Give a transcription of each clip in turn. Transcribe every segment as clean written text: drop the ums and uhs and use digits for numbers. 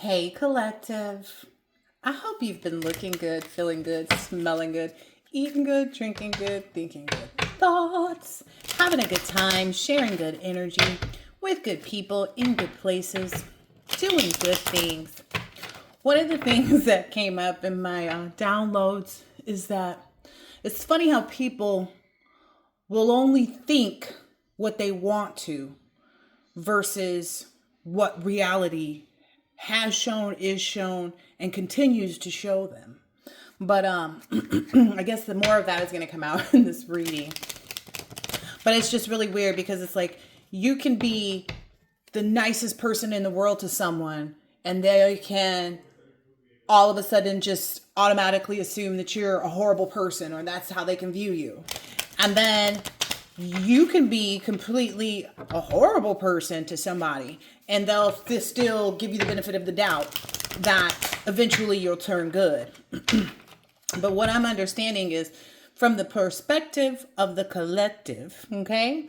Hey, collective. I hope you've been looking good, feeling good, smelling good, eating good, drinking good, thinking good thoughts, having a good time, sharing good energy with good people in good places, doing good things. One of the things that came up in my downloads is that it's funny how people will only think what they want to versus what reality has shown, is shown, and continues to show them. But I guess the more of that is going to come out in this reading. But it's just really weird because it's like you can be the nicest person in the world to someone, and they can all of a sudden just automatically assume that you're a horrible person, or that's how they can view you. And then you can be completely a horrible person to somebody, and they'll still give you the benefit of the doubt that eventually you'll turn good. But what I'm understanding is from the perspective of the collective, okay?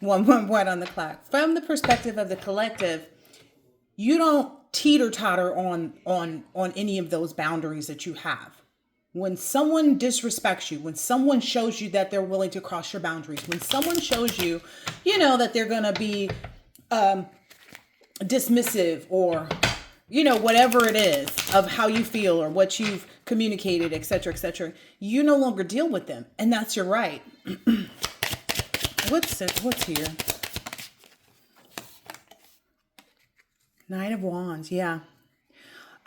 One on the clock. From the perspective of the collective, you don't teeter-totter on any of those boundaries that you have. When someone disrespects you, when someone shows you that they're willing to cross your boundaries, when someone shows you, that they're going to be dismissive or, whatever it is of how you feel or what you've communicated, etc., you no longer deal with them. And that's your right. What's here? Nine of Wands. Yeah.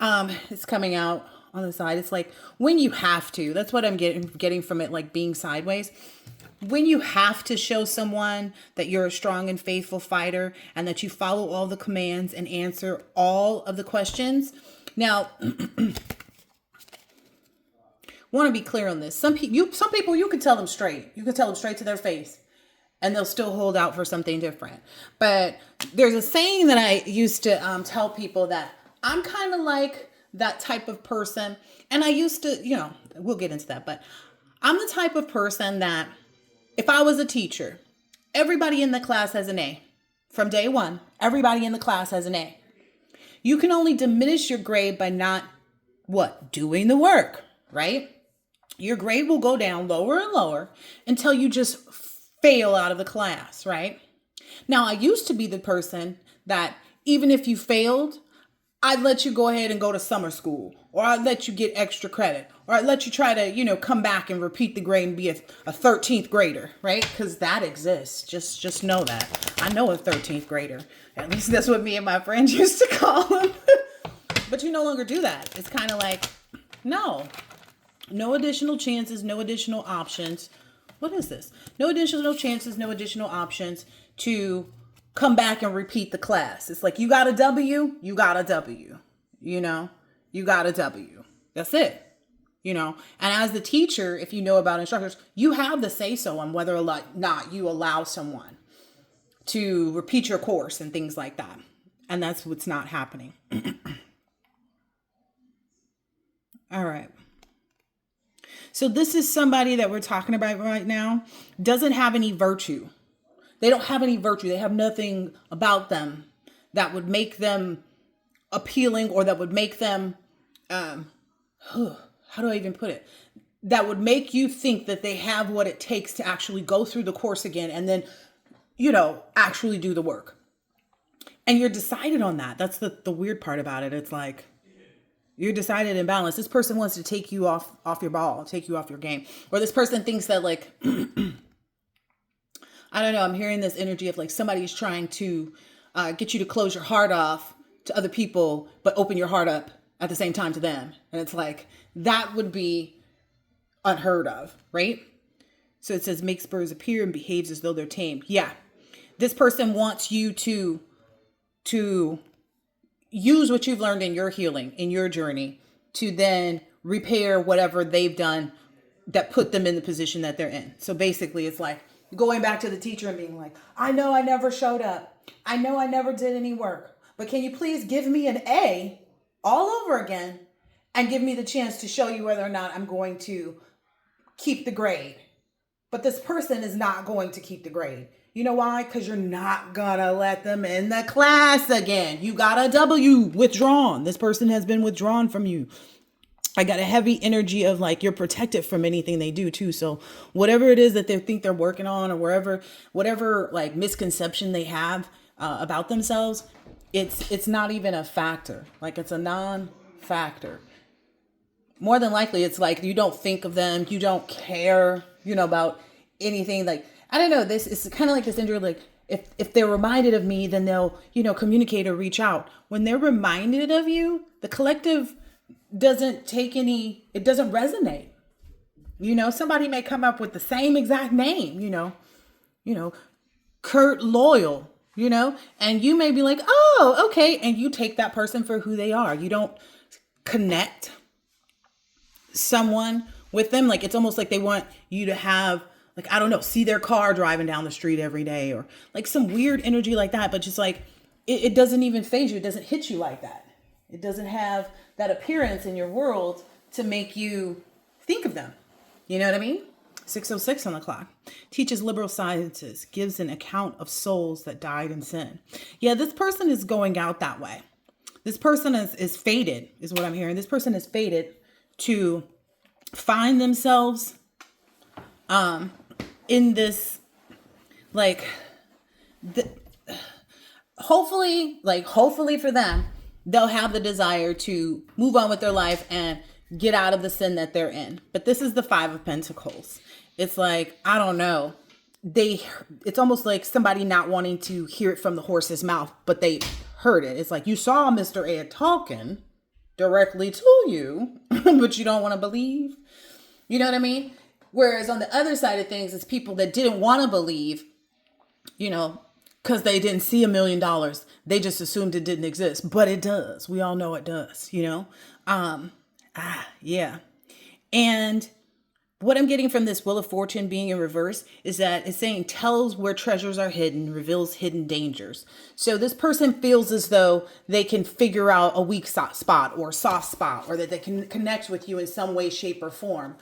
It's coming out on the side. It's like when you have to, that's what I'm getting from it, like being sideways. When you have to show someone that you're a strong and faithful fighter and that you follow all the commands and answer all of the questions. Now, want to be clear on this. Some people you can tell them straight. You can tell them straight to their face and they'll still hold out for something different. But there's a saying that I used to tell people that I'm kind of like that type of person. And I used to, we'll get into that, but I'm the type of person that if I was a teacher, everybody in the class has an A. From day one, everybody in the class has an A. You can only diminish your grade by not, doing the work, right? Your grade will go down lower and lower until you just fail out of the class, right? Now, I used to be the person that even if you failed, I'd let you go ahead and go to summer school, or I'd let you get extra credit, or I'd let you try to, come back and repeat the grade and be a 13th grader, right? Because that exists. Just know that. I know a 13th grader. At least that's what me and my friends used to call them. But you no longer do that. It's kind of like, no additional chances, no additional options. What is this? No additional chances, no additional options to come back and repeat the class. It's like, you got a W, you got a W, you got a W. That's it, And as the teacher, if you know about instructors, you have the say so on whether or not you allow someone to repeat your course and things like that. And that's what's not happening. All right. So this is somebody that we're talking about right now, doesn't have any virtue. They don't have any virtue. They have nothing about them that would make them appealing, or that would make them, how do I even put it? That would make you think that they have what it takes to actually go through the course again and then, actually do the work. And you're decided on that. That's the weird part about it. It's like, you're decided and balanced. This person wants to take you off your ball, take you off your game. Or this person thinks that like, I don't know, I'm hearing this energy of like somebody's trying to get you to close your heart off to other people, but open your heart up at the same time to them. And it's like, that would be unheard of, right? So it says, makes birds appear and behaves as though they're tamed. Yeah. This person wants you to use what you've learned in your healing, in your journey, to then repair whatever they've done that put them in the position that they're in. So basically it's like going back to the teacher and being like, I know I never showed up. I know I never did any work, but can you please give me an A all over again and give me the chance to show you whether or not I'm going to keep the grade. But this person is not going to keep the grade. You know why? Because you're not gonna let them in the class again. You got a W, withdrawn. This person has been withdrawn from you. I got a heavy energy of like you're protected from anything they do too. So whatever it is that they think they're working on, or whatever like misconception they have about themselves, it's not even a factor. Like it's a non-factor. More than likely, it's like you don't think of them, you don't care, about anything. Like I don't know. This is kind of like this energy. Like if they're reminded of me, then they'll communicate or reach out. When they're reminded of you, the collective doesn't it doesn't resonate. Somebody may come up with the same exact name, Kurt Loyal, and you may be like, oh, okay. And you take that person for who they are. You don't connect someone with them. Like, it's almost like they want you to have, like, I don't know, see their car driving down the street every day, or like some weird energy like that. But just like, it doesn't even phase you. It doesn't hit you like that. It doesn't have that appearance in your world to make you think of them. You know what I mean? 6:06 on the clock. Teaches liberal sciences, gives an account of souls that died in sin. Yeah, this person is going out that way. This person is fated, is what I'm hearing. This person is fated to find themselves in this, like, hopefully for them, they'll have the desire to move on with their life and get out of the sin that they're in. But this is the 5 of Pentacles. It's like, I don't know. It's almost like somebody not wanting to hear it from the horse's mouth, but they heard it. It's like you saw Mr. Ed talking directly to you, but you don't want to believe. You know what I mean? Whereas on the other side of things, it's people that didn't want to believe, because they didn't see $1 million. They just assumed it didn't exist, but it does. We all know it does, yeah. And what I'm getting from this Wheel of Fortune being in reverse is that it's saying tells where treasures are hidden, reveals hidden dangers. So this person feels as though they can figure out a weak spot or soft spot, or that they can connect with you in some way, shape, or form.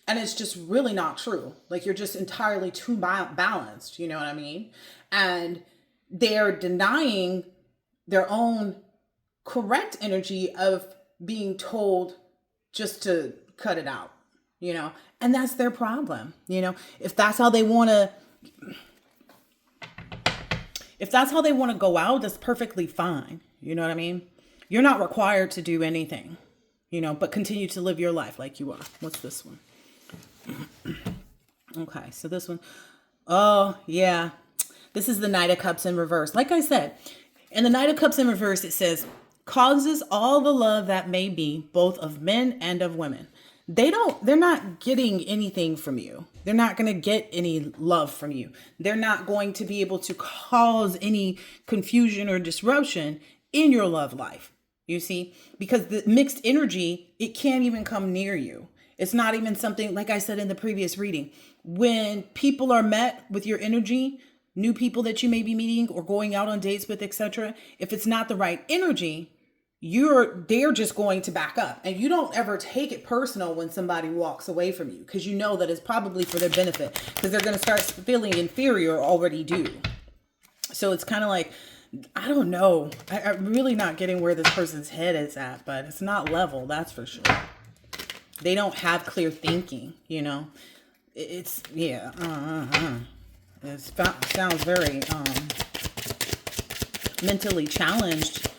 And it's just really not true. Like, you're just entirely too balanced. You know what I mean? And they're denying their own correct energy of being told just to cut it out, and that's their problem. If that's how they want to go out, that's perfectly fine. You know what I mean? You're not required to do anything, but continue to live your life like you are. What's this one? Okay, so this one, oh yeah, this is the Knight of Cups in reverse. Like I said, in the Knight of Cups in reverse, it says, causes all the love that may be, both of men and of women. They're not getting anything from you. They're not going to get any love from you. They're not going to be able to cause any confusion or disruption in your love life. You see, because the mixed energy, it can't even come near you. It's not even something, like I said in the previous reading, when people are met with your energy, new people that you may be meeting or going out on dates with, etc. If it's not the right energy, they're just going to back up. And you don't ever take it personal when somebody walks away from you, because you know that it's probably for their benefit, because they're going to start feeling inferior, or already do. So it's kind of like, I don't know. I'm really not getting where this person's head is at, but it's not level, that's for sure. They don't have clear thinking, It's, yeah. It sounds very mentally challenged,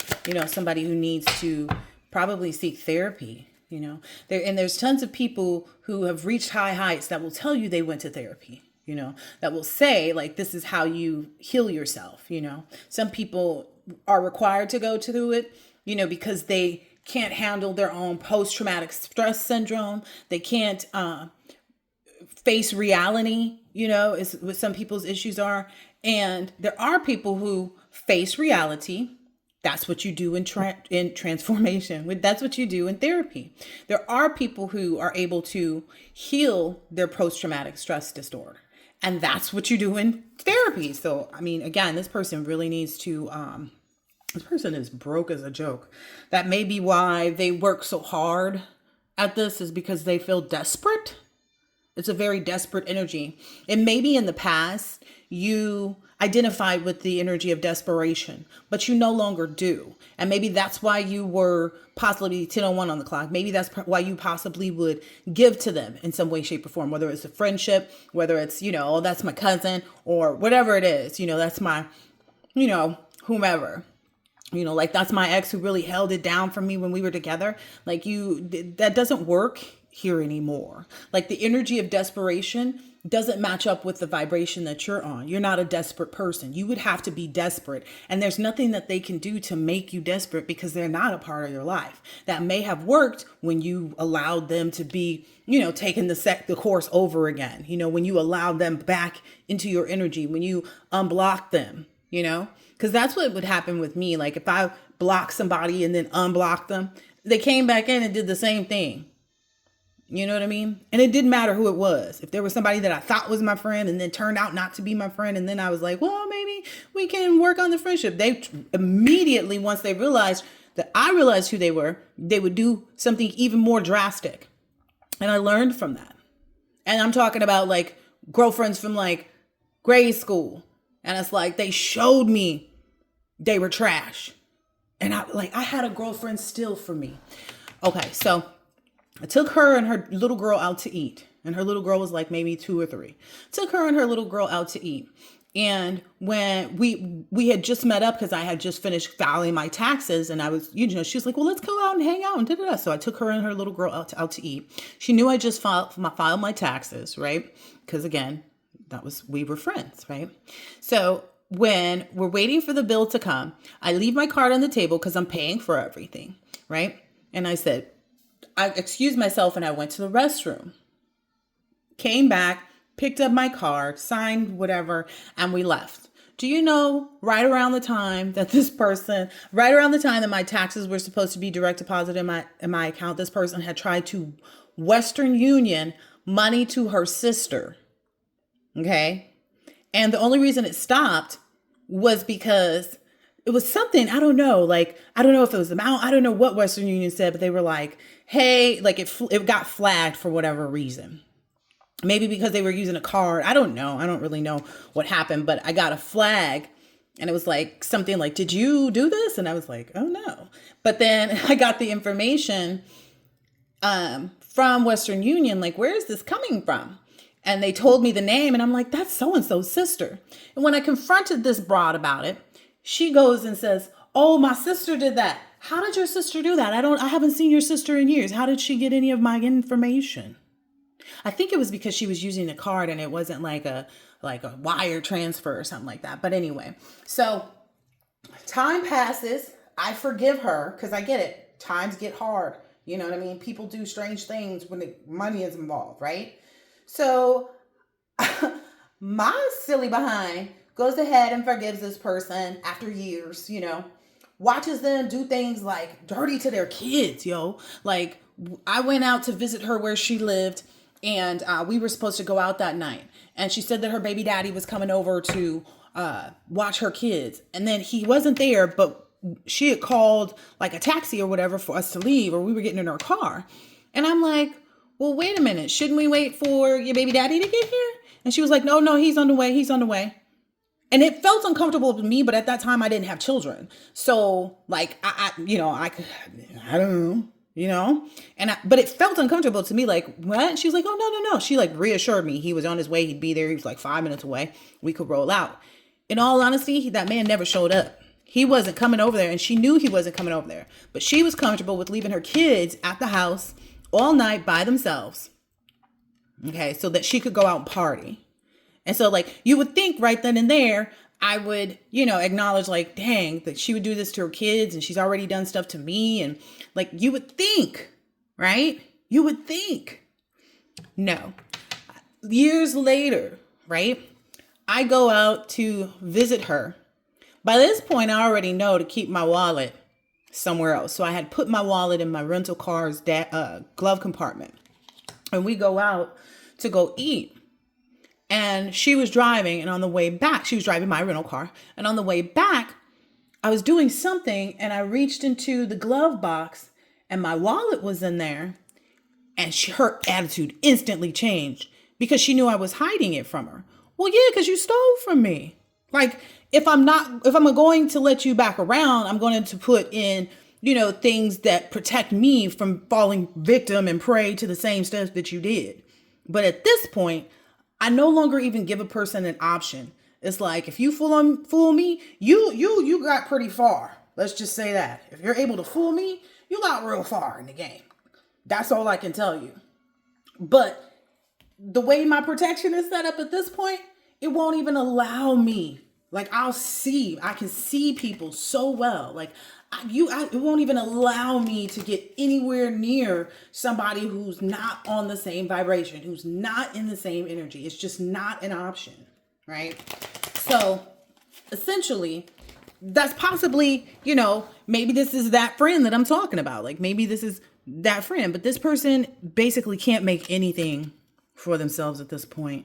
somebody who needs to probably seek therapy, and there's tons of people who have reached high heights that will tell you they went to therapy, that will say, like, this is how you heal yourself. Some people are required to go through it, because they can't handle their own post-traumatic stress syndrome. They can't face reality, is what some people's issues are. And there are people who face reality. That's what you do in transformation. That's what you do in therapy. There are people who are able to heal their post-traumatic stress disorder. And that's what you do in therapy. So, I mean, again, this person really needs to, this person is broke as a joke. That may be why they work so hard at this, is because they feel desperate. It's a very desperate energy. And maybe in the past, you identified with the energy of desperation, but you no longer do. And maybe that's why you were possibly 10:01 on the clock. Maybe that's why you possibly would give to them in some way, shape, or form, whether it's a friendship, whether it's, oh, that's my cousin, or whatever it is, that's my, whomever. Like that's my ex who really held it down for me when we were together. Like that doesn't work here anymore. Like the energy of desperation doesn't match up with the vibration that you're on. You're not a desperate person. You would have to be desperate. And there's nothing that they can do to make you desperate because they're not a part of your life. That may have worked when you allowed them to be, taking the course over again. When you allowed them back into your energy, when you unblocked them, because that's what would happen with me. Like if I blocked somebody and then unblocked them, they came back in and did the same thing. You know what I mean? And it didn't matter who it was. If there was somebody that I thought was my friend and then turned out not to be my friend, and then I was like, well, maybe we can work on the friendship. They immediately, once they realized that I realized who they were, they would do something even more drastic. And I learned from that. And I'm talking about like girlfriends from like grade school. And it's like they showed me they were trash. And I had a girlfriend still for me. Okay, so I took her and her little girl out to eat. And her little girl was like maybe 2 or 3. Took her and her little girl out to eat. And when we had just met up because I had just finished filing my taxes, and I was, she was like, well, let's go out and hang out and da-da-da. So I took her and her little girl out to eat. She knew I just filed my taxes, right? Because again, we were friends, right? So when we're waiting for the bill to come, I leave my card on the table because I'm paying for everything, right? And I said, I excused myself and I went to the restroom, came back, picked up my card, signed whatever, and we left. Do you know, right around the time that my taxes were supposed to be direct deposit in my account, this person had tried to Western Union money to her sister. Okay. And the only reason it stopped was because it was something, I don't know. Like, I don't know if it was the amount. I don't know what Western Union said, but they were like, hey, like it got flagged for whatever reason. Maybe because they were using a card. I don't know. I don't really know what happened, but I got a flag and it was like something like, did you do this? And I was like, oh no. But then I got the information from Western Union, like, where is this coming from? And they told me the name and I'm like, that's so-and-so's sister. And when I confronted this broad about it, she goes and says, oh, my sister did that. How did your sister do that? I haven't seen your sister in years. How did she get any of my information? I think it was because she was using a card and it wasn't like a wire transfer or something like that. But anyway, so time passes. I forgive her because I get it. Times get hard. You know what I mean? People do strange things when the money is involved, right? So my silly behind goes ahead and forgives this person after years, watches them do things like dirty to their kids, Like I went out to visit her where she lived and we were supposed to go out that night. And she said that her baby daddy was coming over to watch her kids. And then he wasn't there, but she had called like a taxi or whatever for us to leave, or we were getting in our car. And I'm like, well, wait a minute. Shouldn't we wait for your baby daddy to get here? And she was like, no, he's on the way. And it felt uncomfortable to me, but at that time I didn't have children. So like, I don't know, but it felt uncomfortable to me. Like, what? And she was like, oh, no. She like reassured me he was on his way. He'd be there. He was like 5 minutes away. We could roll out. In all honesty, that man never showed up. He wasn't coming over there and she knew he wasn't coming over there, but she was comfortable with leaving her kids at the house all night by themselves. Okay. So that she could go out and party. And so like, you would think right then and there, I would, acknowledge like, dang, that she would do this to her kids and she's already done stuff to me. And like, you would think, right? You would think. No. Years later, right? I go out to visit her. By this point, I already know to keep my wallet somewhere else. So I had put my wallet in my rental car's glove compartment. And we go out to go eat. And she was driving, and on the way back, she was driving my rental car. And on the way back, I was doing something and I reached into the glove box and my wallet was in there. And her attitude instantly changed. because she knew I was hiding it from her. Well, yeah, because you stole from me. Like, if I'm going to let you back around, I'm going to put in, things that protect me from falling victim and prey to the same stuff that you did. But at this point, I no longer even give a person an option. It's like, if you fool me, you got pretty far. Let's just say that. If you're able to fool me, you got real far in the game. That's all I can tell you. But the way my protection is set up at this point, it won't even allow me. Like, I can see people so well. Like, it won't even allow me to get anywhere near somebody who's not on the same vibration, who's not in the same energy. It's just not an option, right? So essentially, that's possibly, maybe this is that friend that I'm talking about. Like, maybe this is that friend, but this person basically can't make anything for themselves at this point.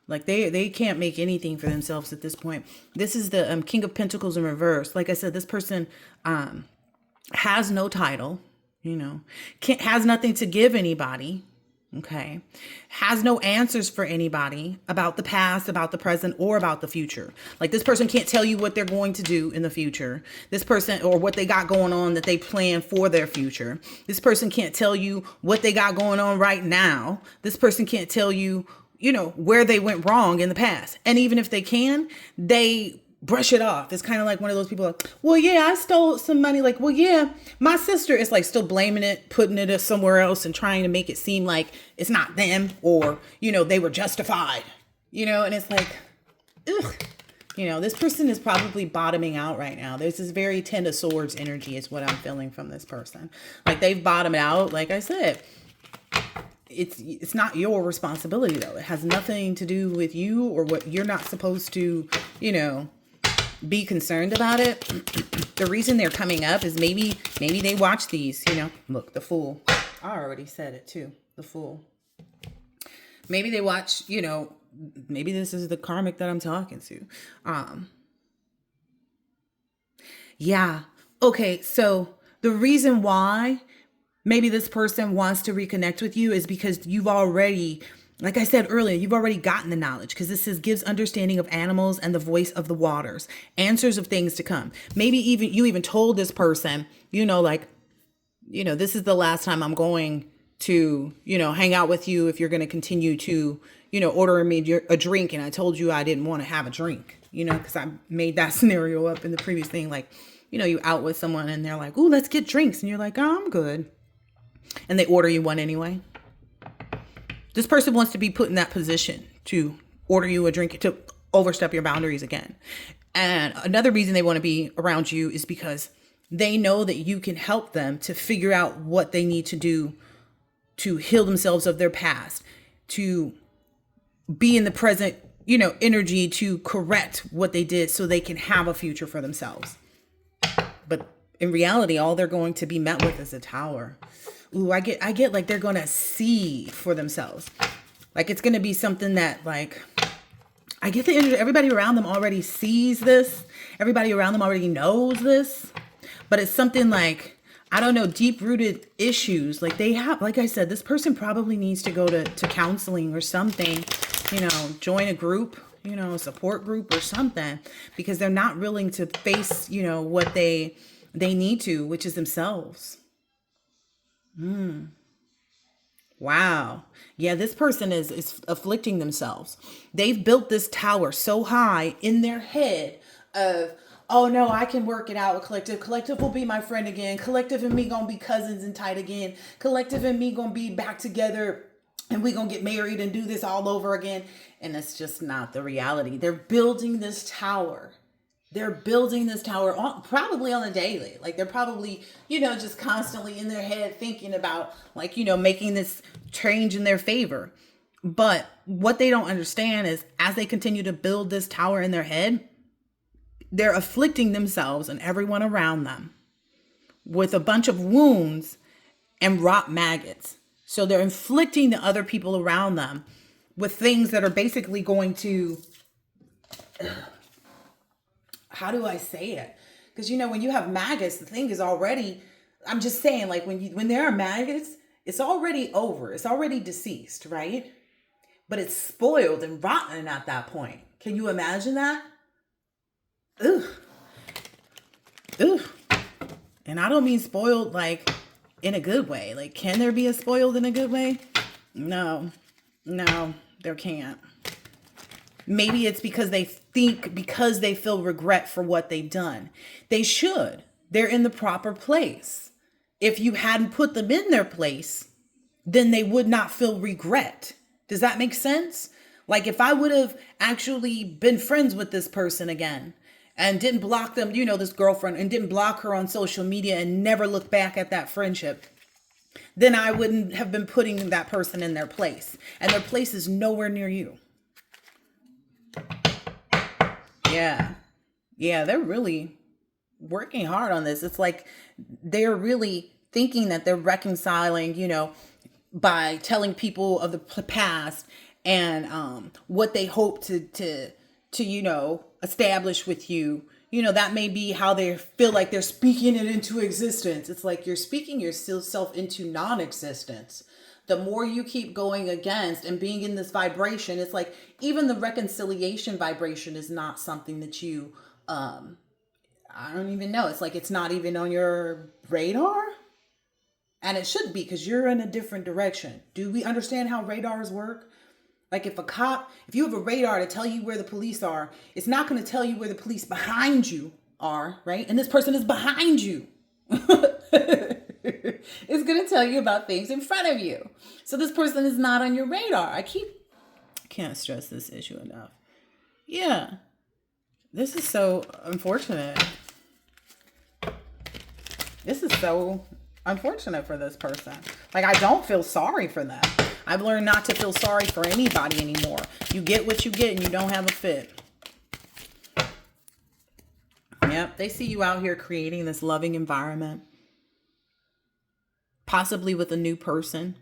Like, they can't make anything for themselves at this point. This is the King of Pentacles in reverse. Like I said, this person has no title, has nothing to give anybody. Okay. Has no answers for anybody about the past, about the present, or about the future. Like, this person can't tell you what they're going to do in the future. This person, or what they got going on that they plan for their future. This person can't tell you what they got going on right now. This person can't tell you, where they went wrong in the past. And even if they can, they brush it off. It's kind of like one of those people like, well, yeah, I stole some money. Like, well, yeah, my sister is like still blaming it, putting it somewhere else and trying to make it seem like it's not them, or, they were justified, and it's like, ugh. This person is probably bottoming out right now. There's this very Ten of Swords energy is what I'm feeling from this person. Like, they've bottomed out. Like I said, it's not your responsibility though. It has nothing to do with you, or what you're not supposed to, be concerned about it. The reason they're coming up is maybe they watch these, look, the Fool. I already said it too. The Fool. Maybe they watch, maybe this is the karmic that I'm talking to. Yeah. Okay. So the reason why maybe this person wants to reconnect with you is because you've already, like I said earlier, you've already gotten the knowledge, because this gives understanding of animals and the voice of the waters, answers of things to come. Maybe you even told this person, this is the last time I'm going to, hang out with you if you're going to continue to, order me a drink. And I told you I didn't want to have a drink, because I made that scenario up in the previous thing. Like, you out with someone and they're like, ooh, let's get drinks. And you're like, oh, I'm good. And they order you one anyway. This person wants to be put in that position to order you a drink, to overstep your boundaries again. And another reason they want to be around you is because they know that you can help them to figure out what they need to do to heal themselves of their past, to be in the present, energy, to correct what they did so they can have a future for themselves. But in reality, all they're going to be met with is a Tower. Ooh, I get like they're going to see for themselves. Like, it's going to be something that, like, I get the energy. Everybody around them already sees this. Everybody around them already knows this. But it's something like, I don't know, deep-rooted issues. Like, they have, like I said, this person probably needs to go to counseling or something, join a group, a support group or something, because they're not willing to face, what they need to, which is themselves. Wow. Yeah, this person is afflicting themselves. They've built this tower so high in their head of, oh no, I can work it out with Collective. Collective will be my friend again. Collective and me gonna be cousins and tight again. Collective and me gonna be back together, and we gonna get married and do this all over again. And that's just not the reality. They're building this tower. Probably on a daily. Like, they're probably, just constantly in their head thinking about, like, making this change in their favor. But what they don't understand is, as they continue to build this tower in their head, they're afflicting themselves and everyone around them with a bunch of wounds and rot maggots. So they're inflicting the other people around them with things that are basically going to... How do I say it? Because, when you have maggots, the thing is already, I'm just saying, like, when there are maggots, it's already over. It's already deceased, right? but it's spoiled and rotten at that point. Can you imagine that? Ugh. Ugh. And I don't mean spoiled like in a good way. Like, can there be a spoiled in a good way? No, there can't. Maybe it's because they feel regret for what they've done. They should. They're in the proper place. If you hadn't put them in their place, then they would not feel regret. Does that make sense? Like, if I would have actually been friends with this person again and didn't block them, this girlfriend, and didn't block her on social media and never look back at that friendship, then I wouldn't have been putting that person in their place. And their place is nowhere near you. Yeah, they're really working hard on this. It's like they're really thinking that they're reconciling, by telling people of the past and what they hope to establish with you. That may be how they feel like they're speaking it into existence. It's like you're speaking yourself into non-existence. The more you keep going against and being in this vibration, it's like even the reconciliation vibration is not something that you, I don't even know. It's like it's not even on your radar. And it should be, because you're in a different direction. Do we understand how radars work? Like if you have a radar to tell you where the police are, it's not going to tell you where the police behind you are, right? And this person is behind you. It's going to tell you about things in front of you. So this person is not on your radar. I can't stress this issue enough. Yeah. This is so unfortunate. This is so unfortunate for this person. Like, I don't feel sorry for them. I've learned not to feel sorry for anybody anymore. You get what you get and you don't have a fit. Yep, they see you out here creating this loving environment. Possibly with a new person.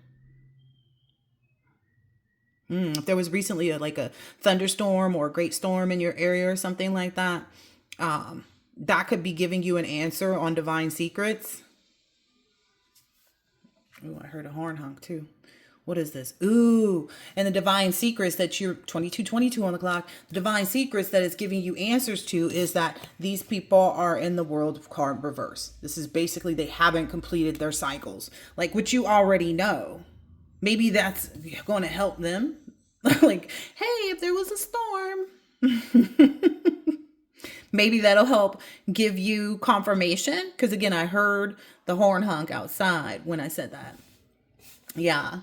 If there was recently a thunderstorm or a great storm in your area or something like that, that could be giving you an answer on divine secrets. Ooh, I heard a horn honk too. What is this? Ooh, and the divine secrets that you're 22:22 on the clock. The divine secrets that it's giving you answers to is that these people are in the world of card reverse. This is basically they haven't completed their cycles, like what you already know. Maybe that's going to help them. Like, hey, if there was a storm, maybe that'll help give you confirmation. Because again, I heard the horn honk outside when I said that. Yeah.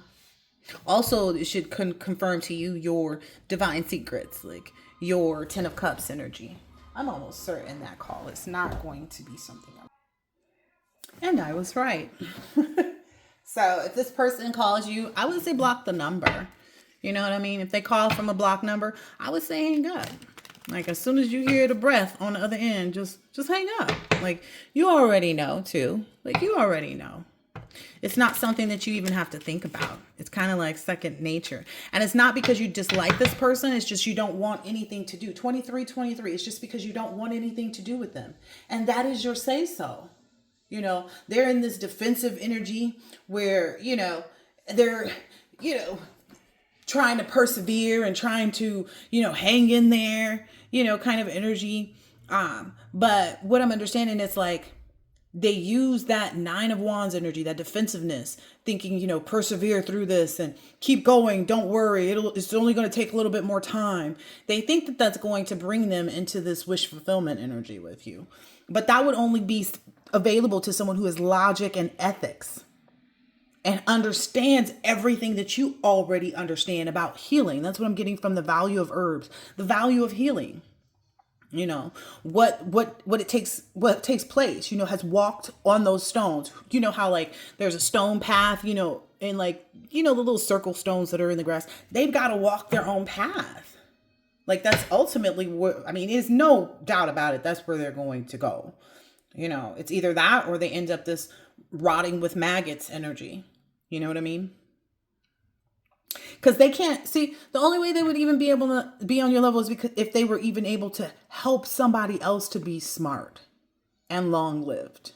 Also, it should confirm to you your divine secrets, like your 10 of Cups energy. I'm almost certain that call is not going to be something else. And I was right. So if this person calls you, I would say block the number. You know what I mean? If they call from a blocked number, I would say hang up. Like, as soon as you hear the breath on the other end, just hang up. Like, you already know too. Like, you already know. It's not something that you even have to think about. It's kind of like second nature. And it's not because you dislike this person. It's just you don't want anything to do. 23. It's just because you don't want anything to do with them. And that is your say so. They're in this defensive energy where, they're, trying to persevere and trying to, hang in there, kind of energy. But what I'm understanding is like, they use that 9 of Wands energy, that defensiveness, thinking, persevere through this and keep going. Don't worry. It's only going to take a little bit more time. They think that that's going to bring them into this wish fulfillment energy with you. But that would only be available to someone who has logic and ethics and understands everything that you already understand about healing. That's what I'm getting from the value of herbs, the value of healing. What takes place, has walked on those stones. How like there's a stone path, and like, the little circle stones that are in the grass, they've got to walk their own path. Like that's ultimately there's no doubt about it. That's where they're going to go. It's either that or they end up this rotting with maggots energy. You know what I mean? Because they can't see, the only way they would even be able to be on your level is because if they were even able to help somebody else to be smart and long lived,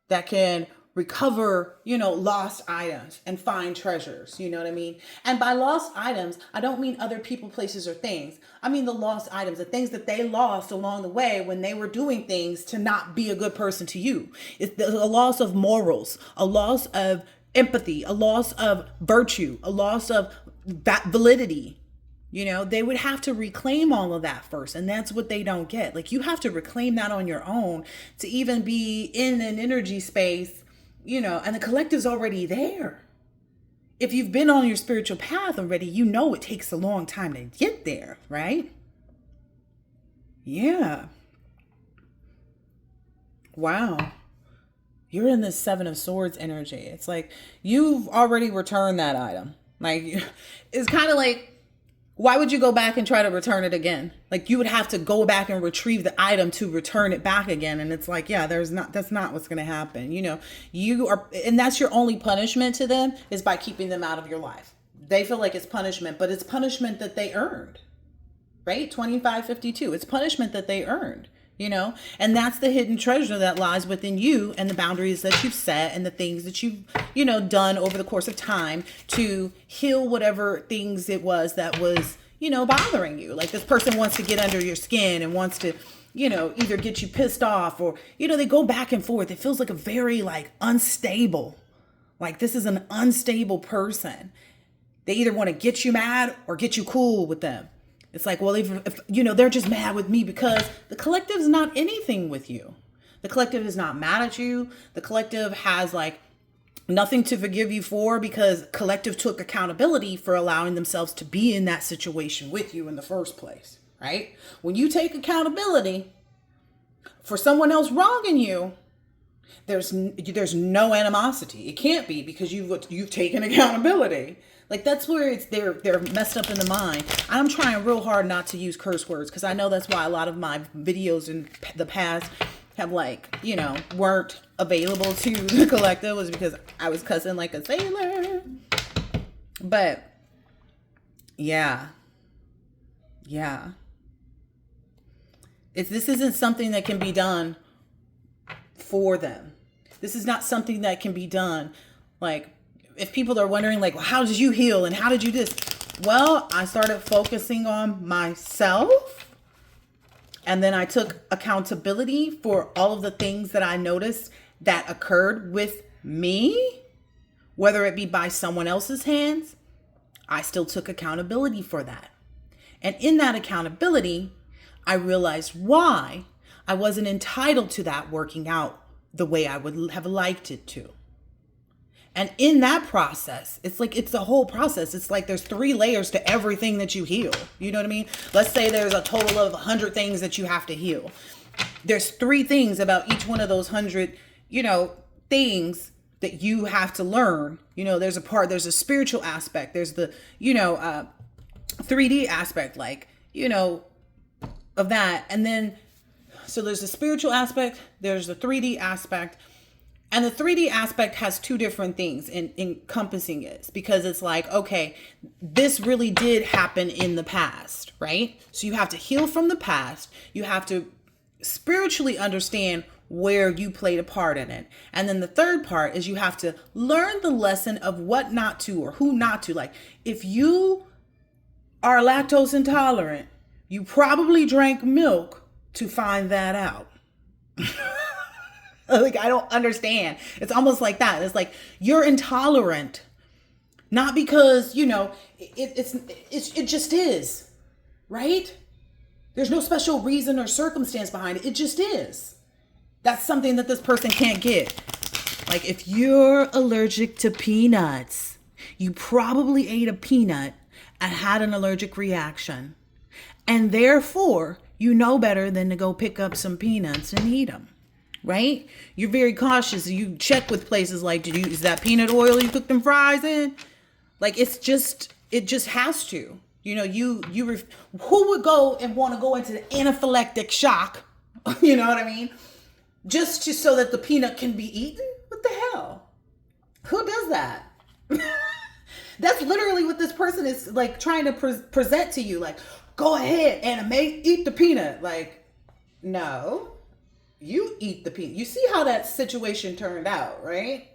that can recover, lost items and find treasures. You know what I mean? And by lost items, I don't mean other people, places, or things. I mean the lost items, the things that they lost along the way when they were doing things to not be a good person to you. It's a loss of morals, a loss of empathy, a loss of virtue, a loss of that validity. They would have to reclaim all of that first. And that's what they don't get. Like, you have to reclaim that on your own to even be in an energy space, and the collective's already there. If you've been on your spiritual path already, it takes a long time to get there, right? Yeah. Wow. You're in this Seven of Swords energy. It's like you've already returned that item. Like, it's kind of like, why would you go back and try to return it again? Like, you would have to go back and retrieve the item to return it back again. And it's like, yeah, that's not what's going to happen. You are, and that's your only punishment to them, is by keeping them out of your life. They feel like it's punishment, but it's punishment that they earned, right? 2552. It's punishment that they earned, and that's the hidden treasure that lies within you, and the boundaries that you've set, and the things that you've, done over the course of time to heal whatever things it was that was, bothering you. Like, this person wants to get under your skin and wants to, either get you pissed off, or, they go back and forth. It feels like a very unstable, like this is an unstable person. They either want to get you mad or get you cool with them. It's like, well, if they're just mad with me because the collective is not anything with you. The collective is not mad at you. The collective has nothing to forgive you for, because collective took accountability for allowing themselves to be in that situation with you in the first place, right? When you take accountability for someone else wronging you, there's no animosity. It can't be, because you've taken accountability. Like, that's where they're messed up in the mind. I'm trying real hard not to use curse words, because I know that's why a lot of my videos in the past have weren't available to the collective, was because I was cussing like a sailor. But yeah. This isn't something that can be done for them. This is not something that can be done. Like, if people are wondering, well, how did you heal and how did you this? Well, I started focusing on myself, and then I took accountability for all of the things that I noticed that occurred with me, whether it be by someone else's hands. I still took accountability for that. And in that accountability, I realized why I wasn't entitled to that working out the way I would have liked it to. And in that process, it's the whole process. It's like there's 3 layers to everything that you heal. You know what I mean? Let's say there's a total of 100 things that you have to heal. There's 3 things about each one of those 100, things that you have to learn. There's a spiritual aspect. There's the, 3D aspect, of that. And then, so there's the spiritual aspect, there's the 3D aspect. And the 3D aspect has 2 different things in encompassing it, because it's like, okay, this really did happen in the past, right? So you have to heal from the past. You have to spiritually understand where you played a part in it. And then the third part is you have to learn the lesson of what not to, or who not to. Like, if you are lactose intolerant, you probably drank milk to find that out. Like, I don't understand. It's almost like that. It's like, you're intolerant, not because, it just is, right? There's no special reason or circumstance behind it. It just is. That's something that this person can't get. Like, if you're allergic to peanuts, you probably ate a peanut and had an allergic reaction. And therefore, you know better than to go pick up some peanuts and eat them. Right? You're very cautious. You check with places like, is that peanut oil you cooked them fries in? Like, it just has to. Who would go and want to go into the anaphylactic shock? You know what I mean? Just so that the peanut can be eaten? What the hell? Who does that? That's literally what this person is like trying to present to you. Like, go ahead, anime, eat the peanut. Like, no. You eat the peanut. You see how that situation turned out, right?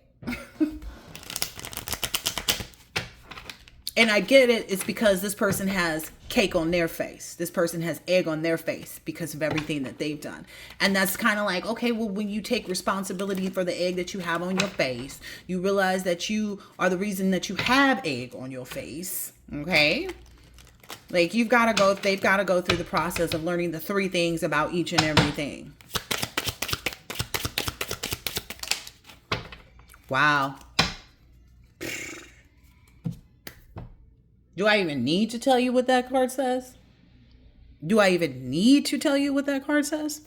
And I get it. It's because this person has cake on their face. This person has egg on their face because of everything that they've done. And that's kind of like, okay, well, when you take responsibility for the egg that you have on your face, you realize that you are the reason that you have egg on your face. Okay. Like they've got to go through the process of learning the 3 things about each and everything. Wow. Do I even need to tell you what that card says? Do I even need to tell you what that card says?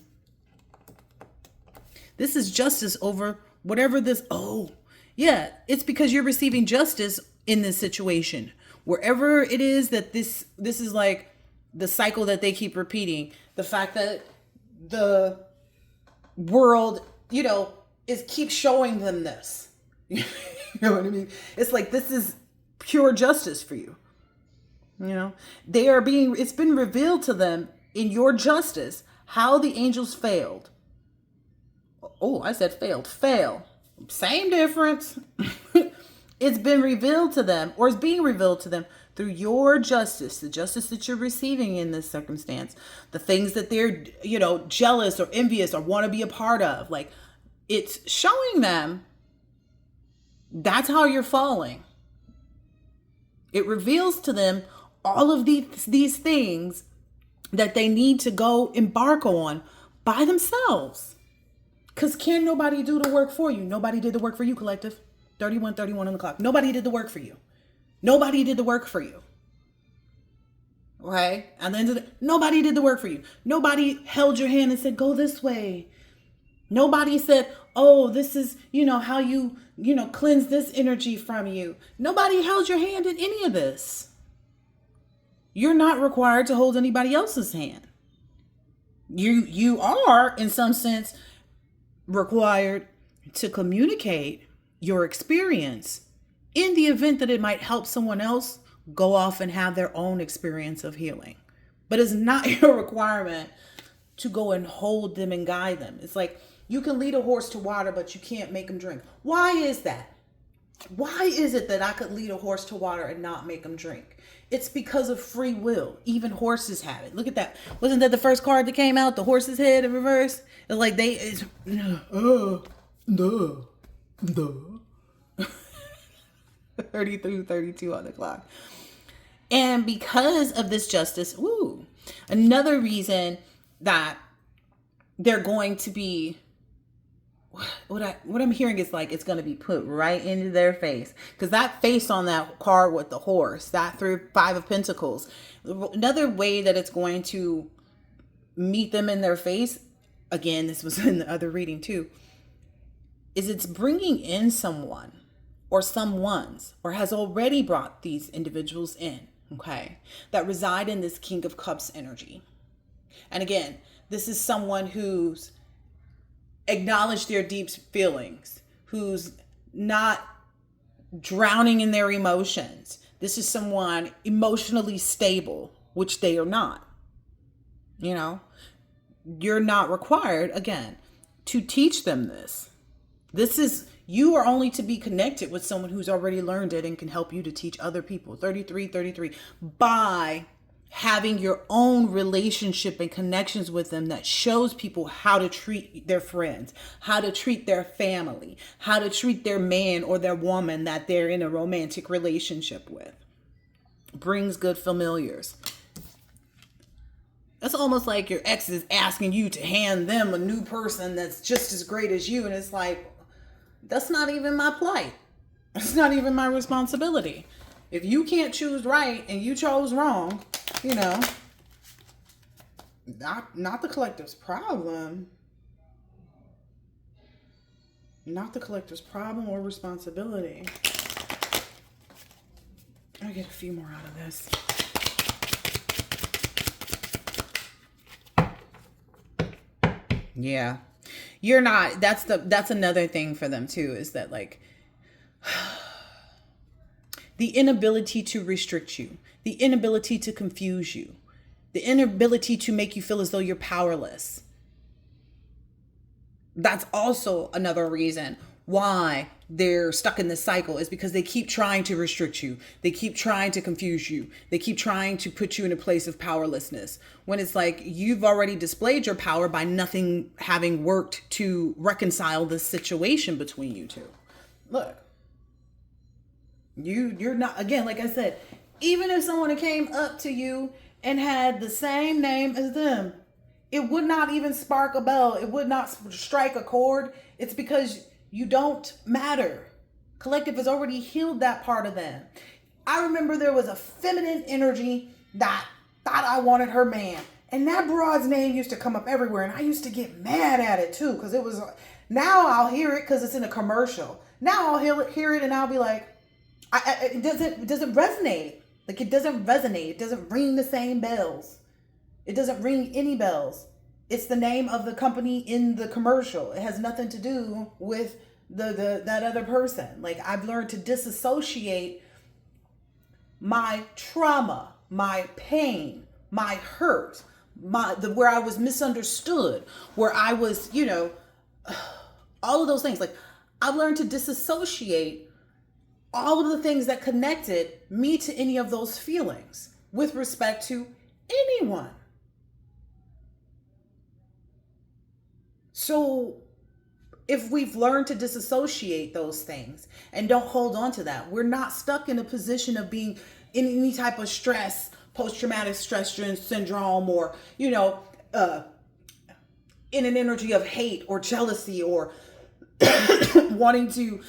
This is justice over whatever this. Oh, yeah. It's because you're receiving justice in this situation. Wherever it is that this is like the cycle that they keep repeating. The fact that the world, is keep showing them this. You know what I mean? It's like this is pure justice for you. It's been revealed to them in your justice how the angels failed. Oh, I said failed. Fail. Same difference. It's been revealed to them, or is being revealed to them through your justice, the justice that you're receiving in this circumstance, the things that they're, jealous or envious or want to be a part of. Like, it's showing them that's how you're falling. It reveals to them all of these things that they need to go embark on by themselves. Because can nobody do the work for you? Nobody did the work for you, collective. 31:31 on the clock. Nobody did the work for you. Nobody did the work for you. Okay? And then nobody did the work for you. Nobody held your hand and said, go this way. Nobody said, oh, this is, how you, cleanse this energy from you. Nobody held your hand in any of this. You're not required to hold anybody else's hand. You are, in some sense, required to communicate your experience in the event that it might help someone else go off and have their own experience of healing. But it's not your requirement to go and hold them and guide them. It's like you can lead a horse to water, but you can't make him drink. Why is that? Why is it that I could lead a horse to water and not make him drink? It's because of free will. Even horses have it. Look at that. Wasn't that the first card that came out? The horse's head in reverse? It's like it's 32 on the clock. And because of this justice, another reason that they're going to be, what I'm hearing is like it's going to be put right into their face, because that face on that card with the horse, that through 5 of Pentacles, another way that it's going to meet them in their face, again, this was in the other reading too, is it's bringing in someone or someone's, or has already brought these individuals in, okay, that reside in this King of Cups energy. And again, this is someone who's acknowledged their deep feelings, who's not drowning in their emotions. This is someone emotionally stable, which they are not. You're not required, again, to teach them this. You are only to be connected with someone who's already learned it and can help you to teach other people. 33, by having your own relationship and connections with them that shows people how to treat their friends, how to treat their family, how to treat their man or their woman that they're in a romantic relationship with. Brings good familiars. That's almost like your ex is asking you to hand them a new person that's just as great as you. And it's like, that's not even my plight. It's not even my responsibility. If you can't choose right and you chose wrong, not the collective's problem. Not the collective's problem or responsibility. I'll get a few more out of this. Yeah. You're not, that's another thing for them too, is that like the inability to restrict you, the inability to confuse you, the inability to make you feel as though you're powerless. That's also another reason why they're stuck in this cycle, is because they keep trying to restrict you. They keep trying to confuse you. They keep trying to put you in a place of powerlessness, when it's like you've already displayed your power by nothing having worked to reconcile this situation between you two. Look, you're not, again, like I said, even if someone came up to you and had the same name as them, it would not even spark a bell. It would not strike a chord. It's because you don't matter. Collective has already healed that part of them. I remember there was a feminine energy that thought I wanted her man. And that broad's name used to come up everywhere. And I used to get mad at it too. Because it was, now I'll hear it because it's in a commercial. Now I'll hear it and I'll be like, it doesn't resonate. Like, it doesn't resonate. It doesn't ring the same bells. It doesn't ring any bells. It's the name of the company in the commercial. It has nothing to do with that other person. Like, I've learned to disassociate my trauma, my pain, my hurt, where I was misunderstood, where I was, all of those things. Like, I've learned to disassociate all of the things that connected me to any of those feelings with respect to anyone. So if we've learned to disassociate those things and don't hold on to that, we're not stuck in a position of being in any type of stress, post-traumatic stress syndrome, or, in an energy of hate or jealousy or wanting to,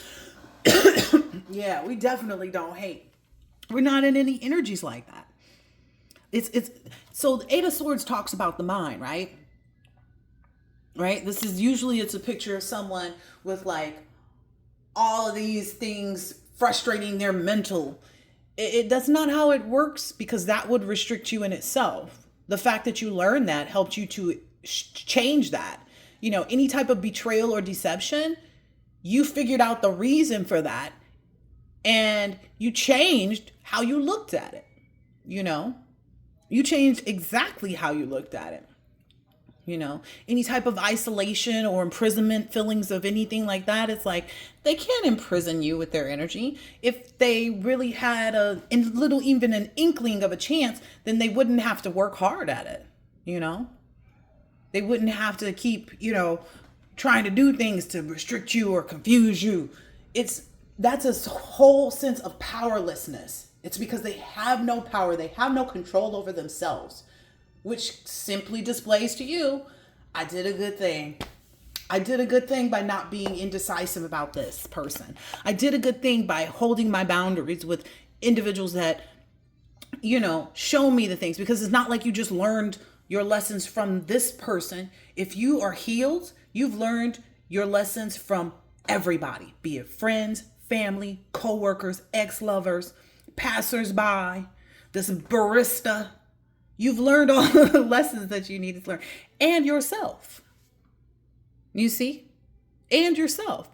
yeah, we definitely don't hate. We're not in any energies like that. It's so the Eight of Swords talks about the mind, right? Right? This is usually, it's a picture of someone with like all of these things frustrating their mental. That's not how it works, because that would restrict you in itself. The fact that you learned that helped you to change that. Any type of betrayal or deception, you figured out the reason for that and you changed how you looked at it. You changed exactly how you looked at it. Any type of isolation or imprisonment feelings of anything like that, it's like they can't imprison you with their energy. If they really had even an inkling of a chance, then they wouldn't have to work hard at it. They wouldn't have to keep, trying to do things to restrict you or confuse you. That's a whole sense of powerlessness. It's because they have no power. They have no control over themselves, which simply displays to you, I did a good thing. I did a good thing by not being indecisive about this person. I did a good thing by holding my boundaries with individuals that, show me the things, because it's not like you just learned your lessons from this person. If you are healed, you've learned your lessons from everybody, be it friends, family, co-workers, ex-lovers, passers-by, this barista. You've learned all the lessons that you needed to learn, and yourself. You see? And yourself.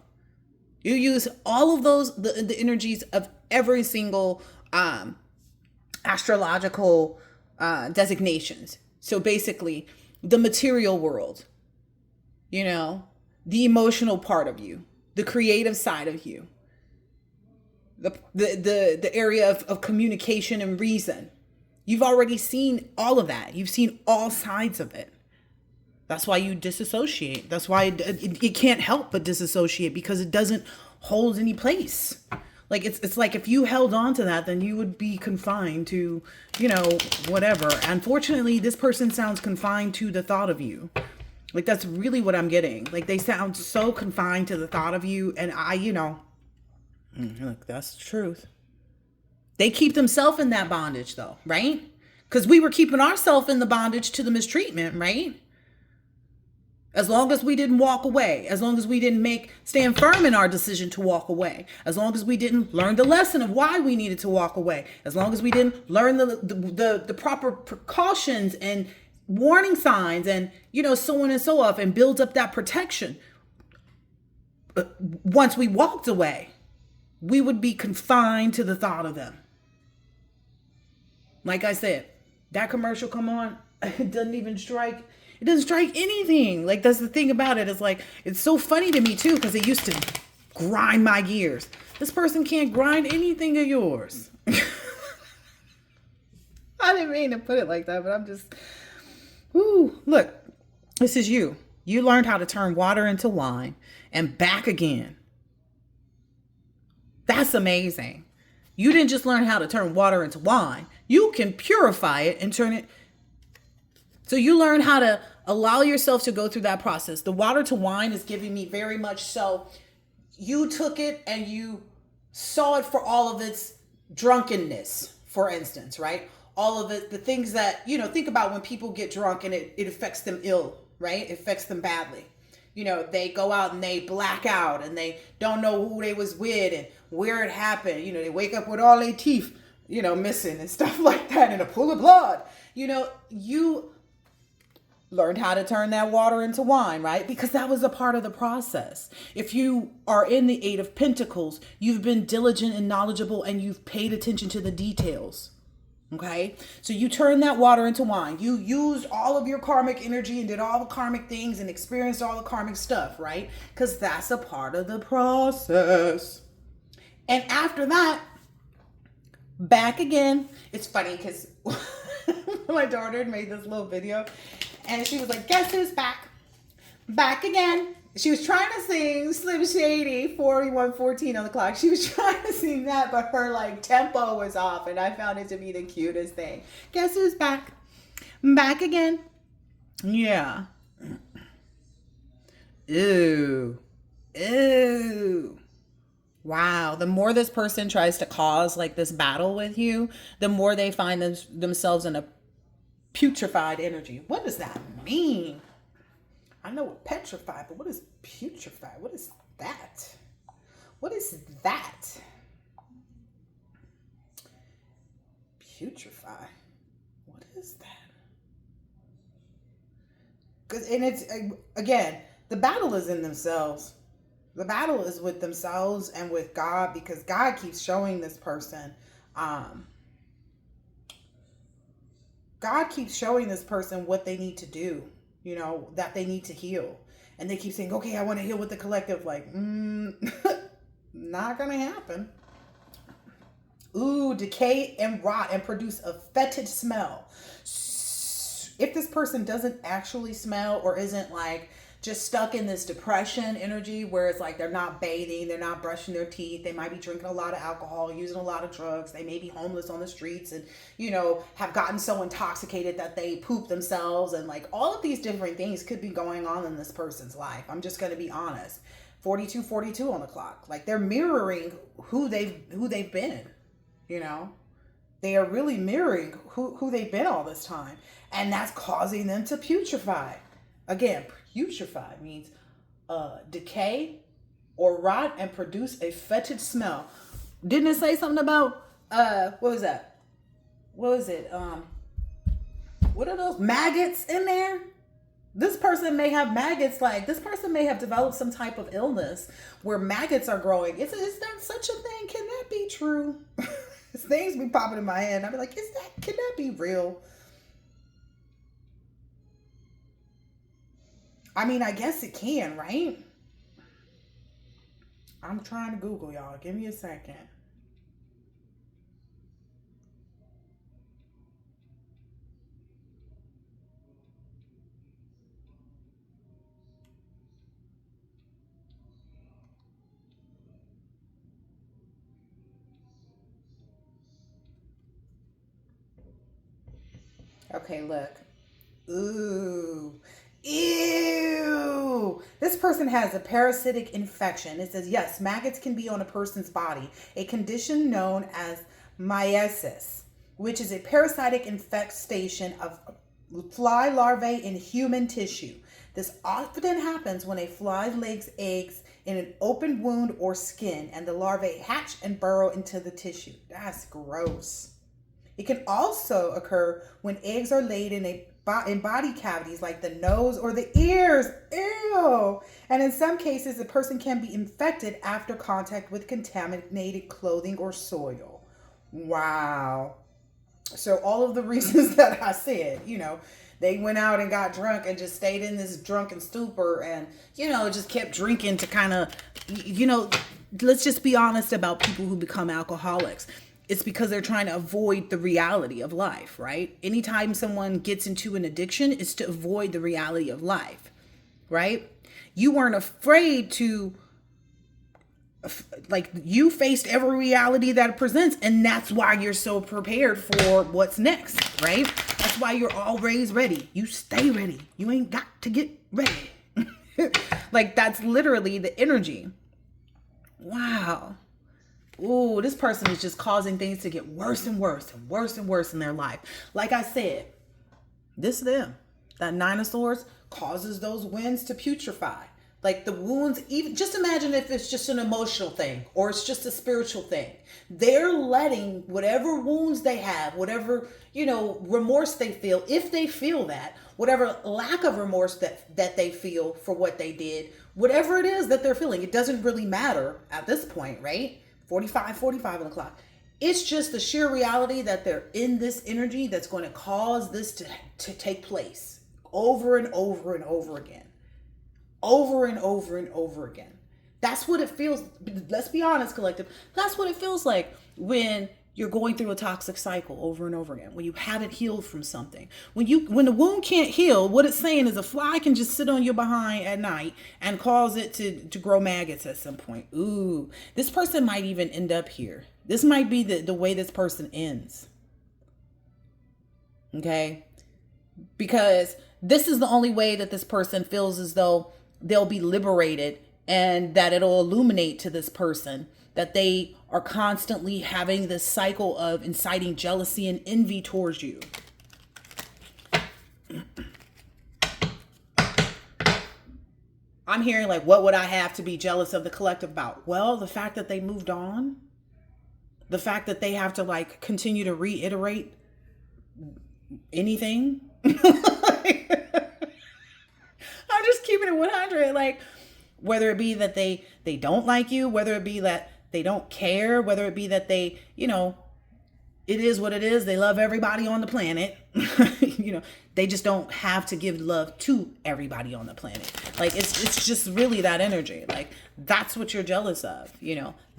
You use all of those, the energies of every single astrological designations. So basically, the material world, the emotional part of you, the creative side of you, the area of communication and reason. You've already seen all of that. You've seen all sides of it. That's why you disassociate. That's why it can't help but disassociate, because it doesn't hold any place. Like, it's like if you held on to that, then you would be confined to, whatever. Unfortunately, this person sounds confined to the thought of you. Like, that's really what I'm getting. Like, they sound so confined to the thought of you. And look, that's the truth. They keep themselves in that bondage, though, right? Because we were keeping ourselves in the bondage to the mistreatment, right? As long as we didn't walk away, as long as we didn't stand firm in our decision to walk away, as long as we didn't learn the lesson of why we needed to walk away, as long as we didn't learn the proper precautions and warning signs and, so on and so forth, and build up that protection. But once we walked away, we would be confined to the thought of them. Like I said, that commercial come on, it doesn't even strike It doesn't strike anything. Like, that's the thing about it. Is like, it's so funny to me too, because it used to grind my gears. This person can't grind anything of yours. I didn't mean to put it like that, but I'm just, whoo, look, this is you. You learned how to turn water into wine and back again. That's amazing. You didn't just learn how to turn water into wine. You can purify it and turn it. So you learn how to allow yourself to go through that process. The water to wine is giving me very much so. You took it and you saw it for all of its drunkenness, for instance, right? All of it, the things that, think about when people get drunk and it affects them ill, right? It affects them badly. They go out and they black out and they don't know who they was with and where it happened. They wake up with all their teeth, missing and stuff like that and a pool of blood. You learned how to turn that water into wine, right? Because that was a part of the process. If you are in the Eight of Pentacles, you've been diligent and knowledgeable and you've paid attention to the details. Okay, so you turned that water into wine. You used all of your karmic energy and did all the karmic things and experienced all the karmic stuff, right? Because that's a part of the process. And after that, back again. It's funny because my daughter made this little video and she was like, guess who's back? Back again. She was trying to sing Slim Shady 4114 on the clock. She was trying to sing that, but her tempo was off, and I found it to be the cutest thing. Guess who's back? Back again. Yeah. Ooh. Ooh. Wow. The more this person tries to cause this battle with you, the more they find themselves in a putrefied energy. What does that mean? I know what petrified, but what is putrefied? What is that? What is that? Putrefy. What is that? And it's, again, the battle is in themselves. The battle is with themselves and with God, because God keeps showing this person, God keeps showing this person what they need to do. That they need to heal. And they keep saying, okay, I want to heal with the collective. Not going to happen. Ooh, decay and rot and produce a fetid smell. If this person doesn't actually smell or isn't just stuck in this depression energy where it's they're not bathing, they're not brushing their teeth, they might be drinking a lot of alcohol, using a lot of drugs, they may be homeless on the streets and, have gotten so intoxicated that they poop themselves, and all of these different things could be going on in this person's life. I'm just going to be honest. 4242 on the clock. They're mirroring who they've been, They are really mirroring who they've been all this time. And that's causing them to putrefy. Again, putrefy means decay or rot and produce a fetid smell. Didn't it say something about, what was that? What was it? What are those maggots in there? This person may have maggots, this person may have developed some type of illness where maggots are growing. Is that such a thing? Can that be true? Things be popping in my head. I'd be like, can that be real? I mean, I guess it can, right? I'm trying to Google, y'all. Give me a second. Okay, look. Ooh. Ew. This person has a parasitic infection. It says, yes, maggots can be on a person's body, a condition known as myiasis, which is a parasitic infestation of fly larvae in human tissue. This often happens when a fly lays eggs in an open wound or skin, and the larvae hatch and burrow into the tissue. That's gross. It can also occur when eggs are laid in body cavities like the nose or the ears. Ew. And in some cases, the person can be infected after contact with contaminated clothing or soil. Wow. So all of the reasons that I said, they went out and got drunk and just stayed in this drunken stupor and, just kept drinking to kind of, let's just be honest about people who become alcoholics. It's because they're trying to avoid the reality of life, right? Anytime someone gets into an addiction, it's to avoid the reality of life, right? You weren't afraid to, you faced every reality that it presents, and that's why you're so prepared for what's next, right? That's why you're always ready. You stay ready. You ain't got to get ready. That's literally the energy. Wow. Ooh, this person is just causing things to get worse and worse and worse and worse in their life. Like I said, this them. That Nine of Swords causes those winds to putrefy. Like the wounds, even just imagine if it's just an emotional thing or it's just a spiritual thing. They're letting whatever wounds they have, whatever, remorse they feel, if they feel that, whatever lack of remorse that they feel for what they did, whatever it is that they're feeling, it doesn't really matter at this point, right? 45 on the clock. It's just the sheer reality that they're in this energy that's going to cause this to take place over and over and over again. Over and over and over again. That's what it feels. Let's be honest, collective. That's what it feels like when you're going through a toxic cycle over and over again. When you haven't healed from something. When the wound can't heal, what it's saying is a fly can just sit on your behind at night and cause it to grow maggots at some point. Ooh, this person might even end up here. This might be the way this person ends. Okay? Because this is the only way that this person feels as though they'll be liberated, and that it'll illuminate to this person that they are constantly having this cycle of inciting jealousy and envy towards you. I'm hearing what would I have to be jealous of the collective about? Well, the fact that they moved on, the fact that they have to continue to reiterate anything. I'm just keeping it 100. Whether it be that they don't like you, whether it be that they don't care, whether it be that they, it is what it is. They love everybody on the planet. They just don't have to give love to everybody on the planet. It's just really that energy. That's what you're jealous of.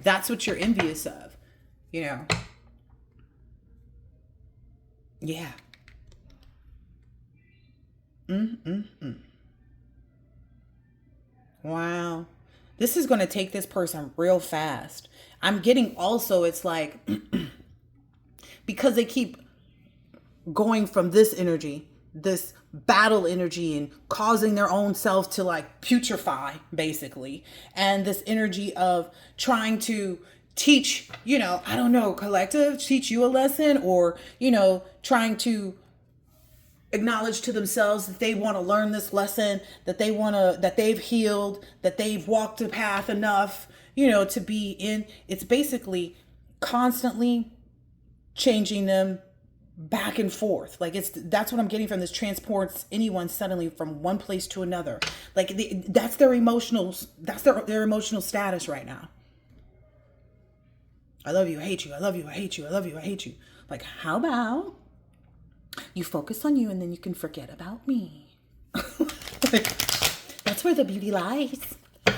That's what you're envious of. Yeah. Wow. This is going to take this person real fast. I'm getting also, it's because they keep going from this energy, this battle energy, and causing their own self to putrefy, basically. And this energy of trying to teach, I don't know, collective, teach you a lesson, or, trying to acknowledge to themselves that they want to learn this lesson, that they've healed, that they've walked the path enough, to be in. It's basically constantly changing them back and forth. That's what I'm getting from this. Transports anyone suddenly from one place to another. That's their emotional status right now. I love you, I hate you, I love you, I hate you, I love you, I hate you. How about you focus on you and then you can forget about me? That's where the beauty lies.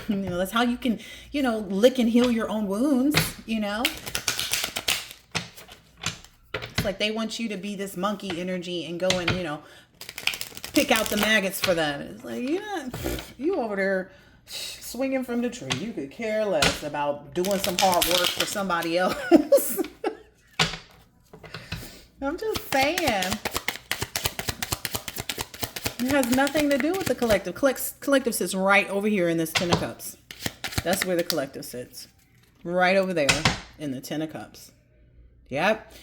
That's how you can, lick and heal your own wounds, It's they want you to be this monkey energy and go and, pick out the maggots for them. It's you over there swinging from the tree. You could care less about doing some hard work for somebody else. I'm just saying. It has nothing to do with the collective. Collective sits right over here in this Ten of Cups. That's where the collective sits. Right over there in the Ten of Cups. Yep.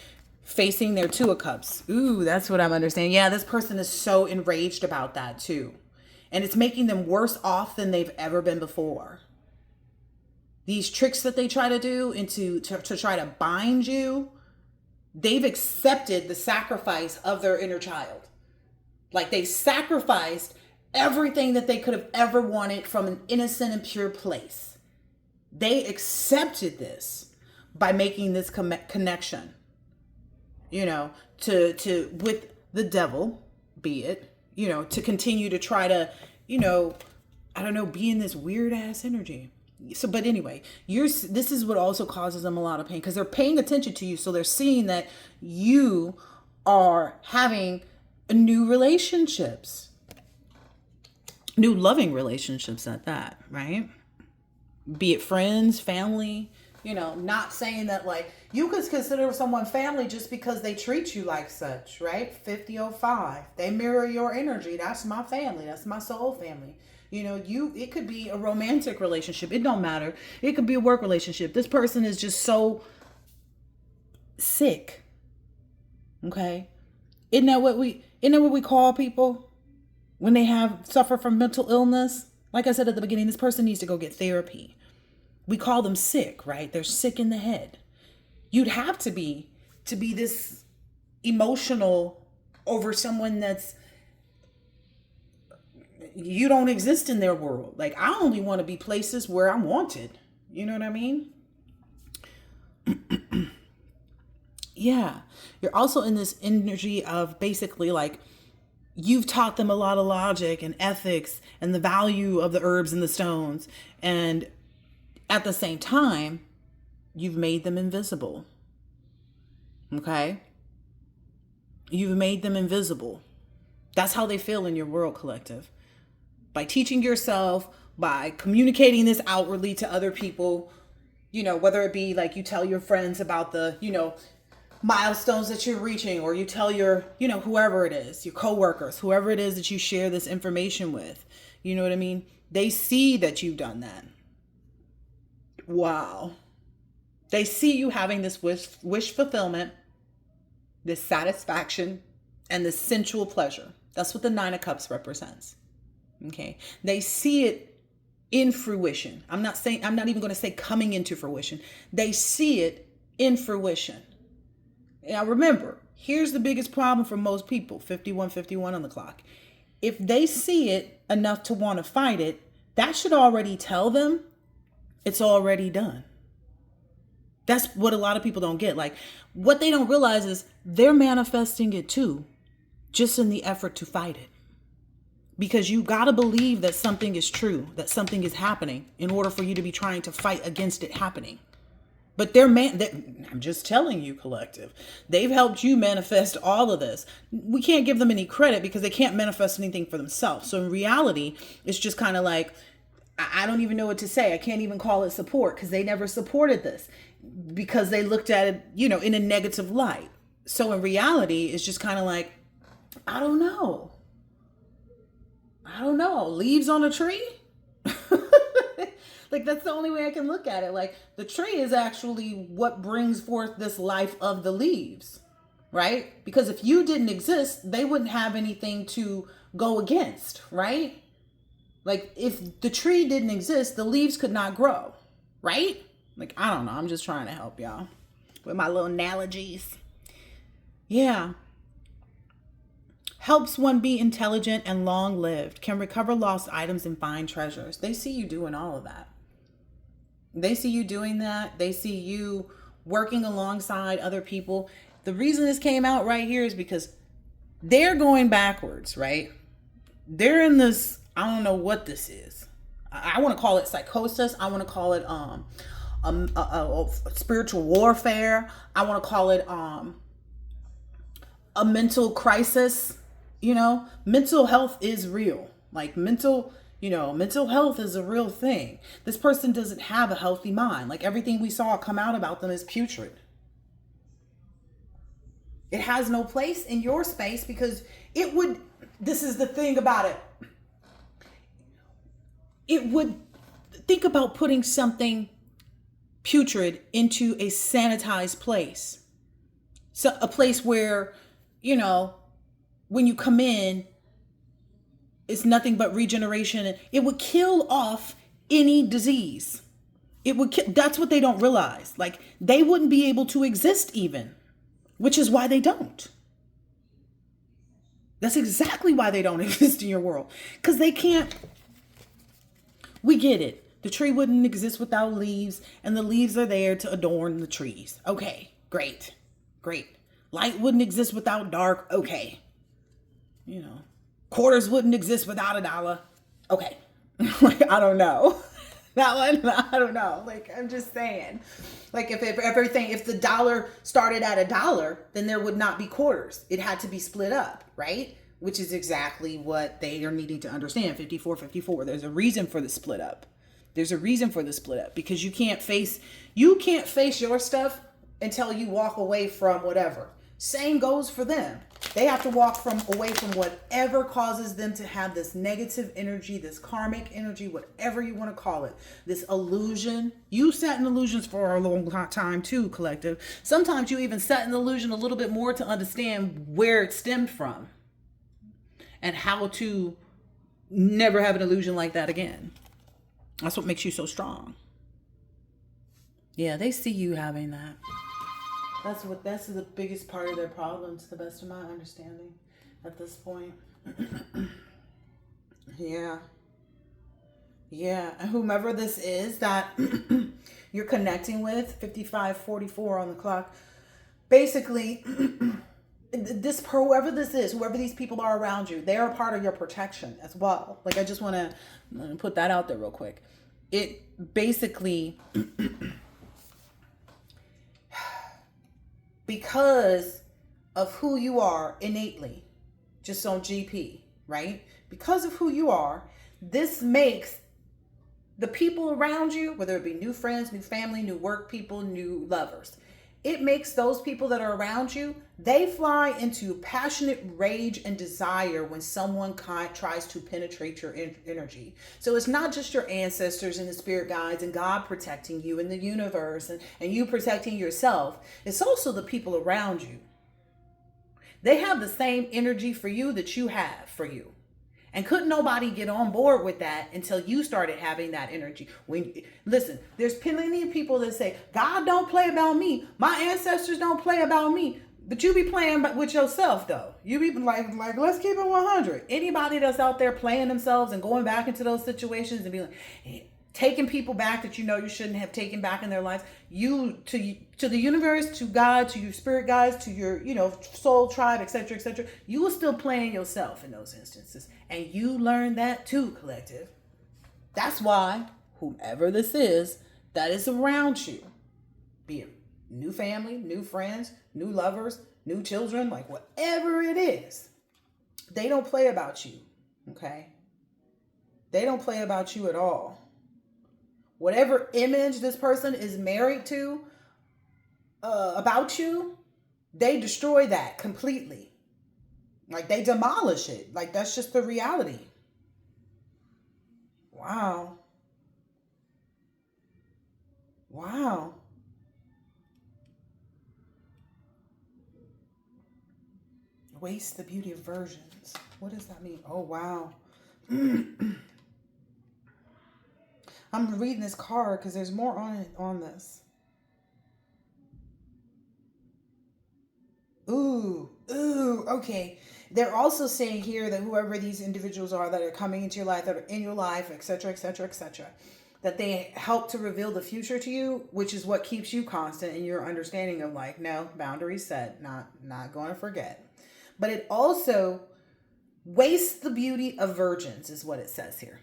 Facing their Two of Cups. Ooh, that's what I'm understanding. Yeah, this person is so enraged about that too. And it's making them worse off than they've ever been before. These tricks that they try to do to try to bind you, they've accepted the sacrifice of their inner child. They sacrificed everything that they could have ever wanted from an innocent and pure place. They accepted this by making this connection, to with the devil, be it, to continue to try to, I don't know, be in this weird ass energy. So, but anyway, this is what also causes them a lot of pain, because they're paying attention to you. So they're seeing that you are having new relationships, new loving relationships at that, right? Be it friends, family, not saying that like you could consider someone family just because they treat you like such, right? 5005. They mirror your energy. That's my family. That's my soul family. It could be a romantic relationship. It don't matter. It could be a work relationship. This person is just so sick. Okay? Isn't that what we call people when they suffer from mental illness? Like I said at the beginning, this person needs to go get therapy. We call them sick, right? They're sick in the head. You'd have to be this emotional over someone that's, you don't exist in their world. Like, I only want to be places where I'm wanted. You know what I mean? Yeah. You're also in this energy of basically like, you've taught them a lot of logic and ethics and the value of the herbs and the stones. And at the same time, you've made them invisible. Okay? You've made them invisible. That's how they feel in your world, collective. By teaching yourself, by communicating this outwardly to other people, whether it be like you tell your friends about the, milestones that you're reaching, or you tell your, whoever it is, your coworkers, whoever it is that you share this information with, you know what I mean? They see that you've done that. Wow. They see you having this wish fulfillment, this satisfaction, and this sensual pleasure. That's what the Nine of Cups represents. Okay. They see it in fruition. I'm not even going to say coming into fruition. They see it in fruition. Now remember, here's the biggest problem for most people, 5151 on the clock. If they see it enough to want to fight it, that should already tell them it's already done. That's what a lot of people don't get. Like, what they don't realize is they're manifesting it too, just in the effort to fight it. Because you got to believe that something is true, that something is happening in order for you to be trying to fight against it happening. But I'm just telling you, collective, they've helped you manifest all of this. We can't give them any credit because they can't manifest anything for themselves. So in reality, it's just kind of like, I don't even know what to say. I can't even call it support because they never supported this because they looked at it, in a negative light. So in reality, it's just kind of like, I don't know. Leaves on a tree? Like, that's the only way I can look at it. Like, the tree is actually what brings forth this life of the leaves, right? Because if you didn't exist, they wouldn't have anything to go against, right? Like, if the tree didn't exist, the leaves could not grow, right? Like, I don't know. I'm just trying to help y'all with my little analogies. Yeah. Helps one be intelligent and long-lived, can recover lost items and find treasures. They see you doing all of that. They see you doing that. They see you working alongside other people. The reason this came out right here is because they're going backwards, right? They're in this, I don't know what this is. I want to call it psychosis. I want to call it spiritual warfare. I want to call it a mental crisis. Mental health is real. Like, mental health is a real thing. This person doesn't have a healthy mind. Like, everything we saw come out about them is putrid. It has no place in your space because this is the thing about it. It would, think about putting something putrid into a sanitized place. So a place where, when you come in, it's nothing but regeneration. It would kill off any disease. That's what they don't realize. Like, they wouldn't be able to exist even, which is why they don't. That's exactly why they don't exist in your world. Because they can't. We get it. The tree wouldn't exist without leaves, and the leaves are there to adorn the trees. Okay, great. Light wouldn't exist without dark. Okay. Quarters wouldn't exist without a dollar. Okay. Like, I don't know. That one, I don't know. Like, I'm just saying. Like, if everything, if the dollar started at a dollar, then there would not be quarters. It had to be split up, right? Which is exactly what they are needing to understand. 54-54. There's a reason for the split up. There's a reason for the split up, because you can't face your stuff until you walk away from whatever. Same goes for them. They have to walk away from whatever causes them to have this negative energy, this karmic energy, whatever you want to call it, this illusion. You sat in illusions for a long time too, collective. Sometimes you even sat in illusion a little bit more to understand where it stemmed from and how to never have an illusion like that again. That's what makes you so strong. Yeah, they see you having that. That's the biggest part of their problem, to the best of my understanding at this point. Yeah. Yeah. And whomever this is that you're connecting with, 55-44 on the clock, basically, whoever this is, whoever these people are around you, they are part of your protection as well. Like, I just want to put that out there real quick. It basically, because of who you are innately, just on GP, right? Because of who you are, this makes the people around you, whether it be new friends, new family, new work people, new lovers, it makes those people that are around you, they fly into passionate rage and desire when someone tries to penetrate your energy. So it's not just your ancestors and the spirit guides and God protecting you and the universe and you protecting yourself. It's also the people around you. They have the same energy for you that you have for you. And couldn't nobody get on board with that until you started having that energy. Listen, there's plenty of people that say, God don't play about me. My ancestors don't play about me. But you be playing with yourself, though. You be like, let's keep it 100. Anybody that's out there playing themselves and going back into those situations and be like, taking people back that you know you shouldn't have taken back in their lives, to the universe, to God, to your spirit guides, to your soul tribe, etc., you were still playing yourself in those instances, and you learned that too, collective. That's why whomever this is that is around you, be it new family, new friends, new lovers, new children, like whatever it is, they don't play about you. Okay, they don't play about you at all. Whatever image this person is married to about you, they destroy that completely. Like, they demolish it. Like, that's just the reality. Wow. Wow. Waste the beauty of versions. What does that mean? Oh, wow. I'm reading this card because there's more on this. Ooh, okay. They're also saying here that whoever these individuals are that are coming into your life, that are in your life, etc., that they help to reveal the future to you, which is what keeps you constant in your understanding of like, no, boundaries set, not going to forget. But it also wastes the beauty of virgins, is what it says here.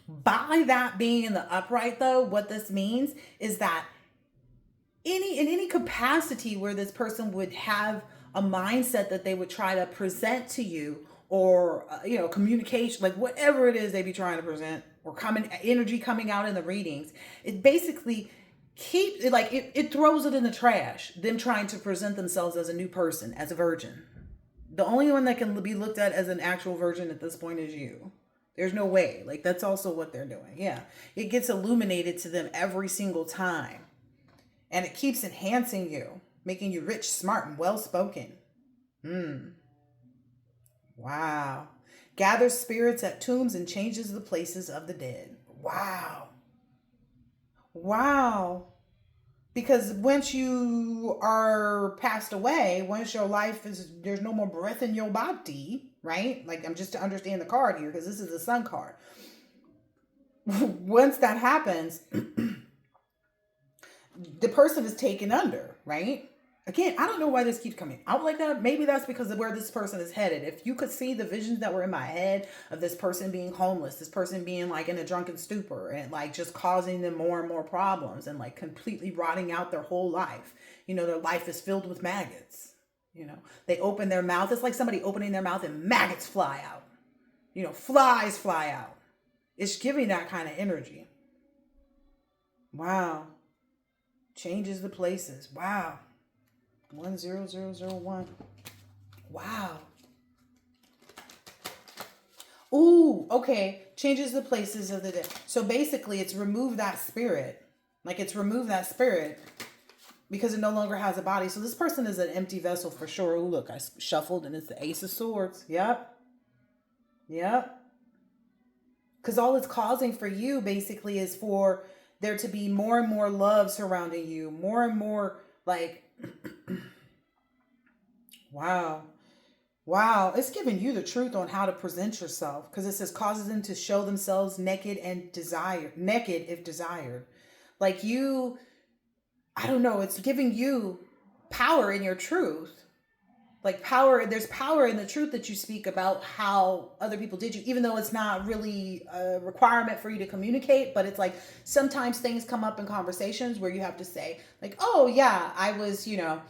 By that being in the upright, though, what this means is that in any capacity where this person would have a mindset that they would try to present to you, or communication, like whatever it is they be trying to present, or energy coming out in the readings, it basically it throws it in the trash, them trying to present themselves as a new person, as a virgin. The only one that can be looked at as an actual virgin at this point is you. There's no way. Like, that's also what they're doing. Yeah. It gets illuminated to them every single time. And it keeps enhancing you, making you rich, smart, and well-spoken. Wow. Gathers spirits at tombs and changes the places of the dead. Wow. Wow. Because once you are passed away, once your life there's no more breath in your body, right? Like, I'm just to understand the card here, because this is a sun card. Once that happens, the person is taken under, right? Again, I don't know why this keeps coming out like that. Maybe that's because of where this person is headed. If you could see the visions that were in my head of this person being homeless, this person being like in a drunken stupor and like just causing them more and more problems and like completely rotting out their whole life. You know, their life is filled with maggots. You know, they open their mouth. It's like somebody opening their mouth and maggots fly out. You know, flies fly out. It's giving that kind of energy. Wow. Changes the places. Wow. 10001. Wow. Ooh, okay. Changes the places of the day. So basically, it's remove that spirit. Like it's remove that spirit because it no longer has a body. So this person is an empty vessel for sure. Ooh, look, I shuffled and it's the Ace of Swords. Yep. Yep. Because all it's causing for you basically is for there to be more and more love surrounding you. More and more like, wow. Wow. It's giving you the truth on how to present yourself. Because it says causes them to show themselves naked and naked if desired. Like you, I don't know, it's giving you power in your truth. Like power, there's power in the truth that you speak about how other people did you, even though it's not really a requirement for you to communicate. But it's like sometimes things come up in conversations where you have to say like, oh yeah, I was, you know,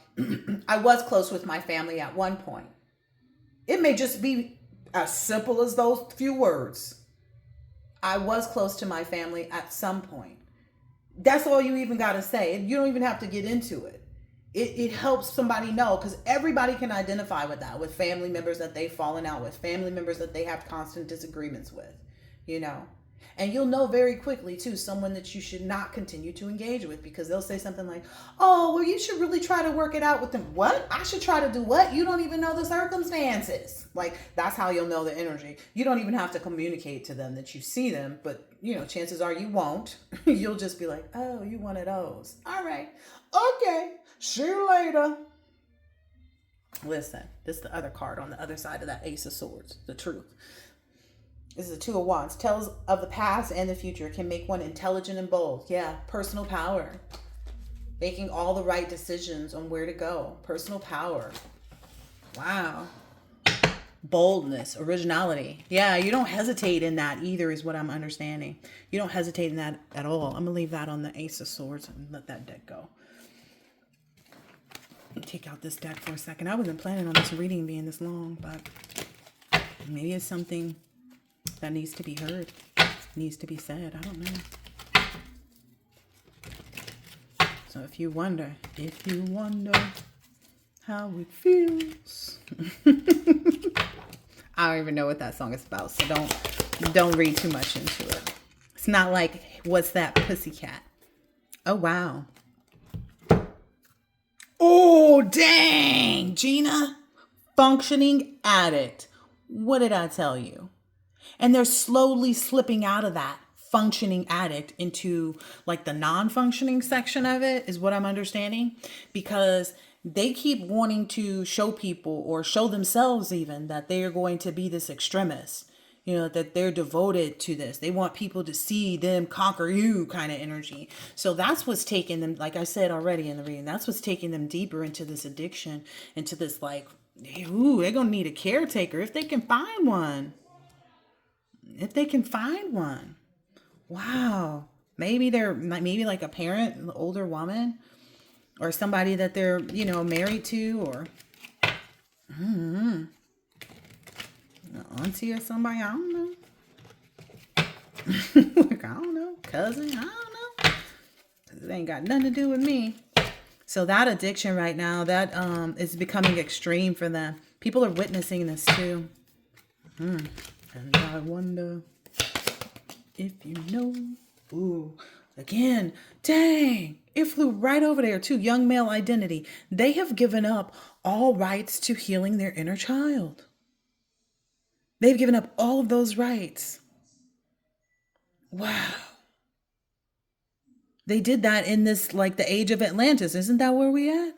I was close with my family at one point. It may just be as simple as those few words. I was close to my family at some point. That's all you even got to say. You don't even have to get into it. It helps somebody know because everybody can identify with that, with family members that they've fallen out with, family members that they have constant disagreements with, you know. And you'll know very quickly, too, someone that you should not continue to engage with because they'll say something like, oh, well, you should really try to work it out with them. What? I should try to do what? You don't even know the circumstances. Like, that's how you'll know the energy. You don't even have to communicate to them that you see them, but, you know, chances are you won't. You'll just be like, oh, you one of those. All right. Okay. See you later. Listen, this is the other card on the other side of that Ace of Swords, the truth. This is the Two of Wands. Tells of the past and the future. Can make one intelligent and bold. Yeah, personal power. Making all the right decisions on where to go. Personal power. Wow. Boldness, originality. Yeah, you don't hesitate in that either is what I'm understanding. You don't hesitate in that at all. I'm going to leave that on the Ace of Swords and let that deck go. Take out this deck for a second. I wasn't planning on this reading being this long, but maybe it's something that needs to be heard, needs to be said. I don't know. So if you wonder how it feels. I don't even know what that song is about, so don't read too much into it. It's not like, what's that, Pussycat? Oh, wow. Oh, dang, Gina. Functioning addict. What did I tell you? And they're slowly slipping out of that functioning addict into like the non-functioning section of it is what I'm understanding, because they keep wanting to show people or show themselves even that they are going to be this extremist. You know, that they're devoted to this. They want people to see them conquer you kind of energy. So that's what's taking them, like I said already in the reading, that's what's taking them deeper into this addiction, into this like, ooh, they're going to need a caretaker if they can find one. If they can find one. Wow. Maybe they're maybe like a parent, an older woman, or somebody that they're, you know, married to, or auntie or somebody, I don't know. Like, I don't know. Cousin, I don't know. It ain't got nothing to do with me. So that addiction right now, that is becoming extreme for them. People are witnessing this too. And I wonder if you know. Ooh, again, dang. It flew right over there too. Young male identity. They have given up all rights to healing their inner child. They've given up all of those rights. Wow. They did that in this, like the age of Atlantis. Isn't that where we at?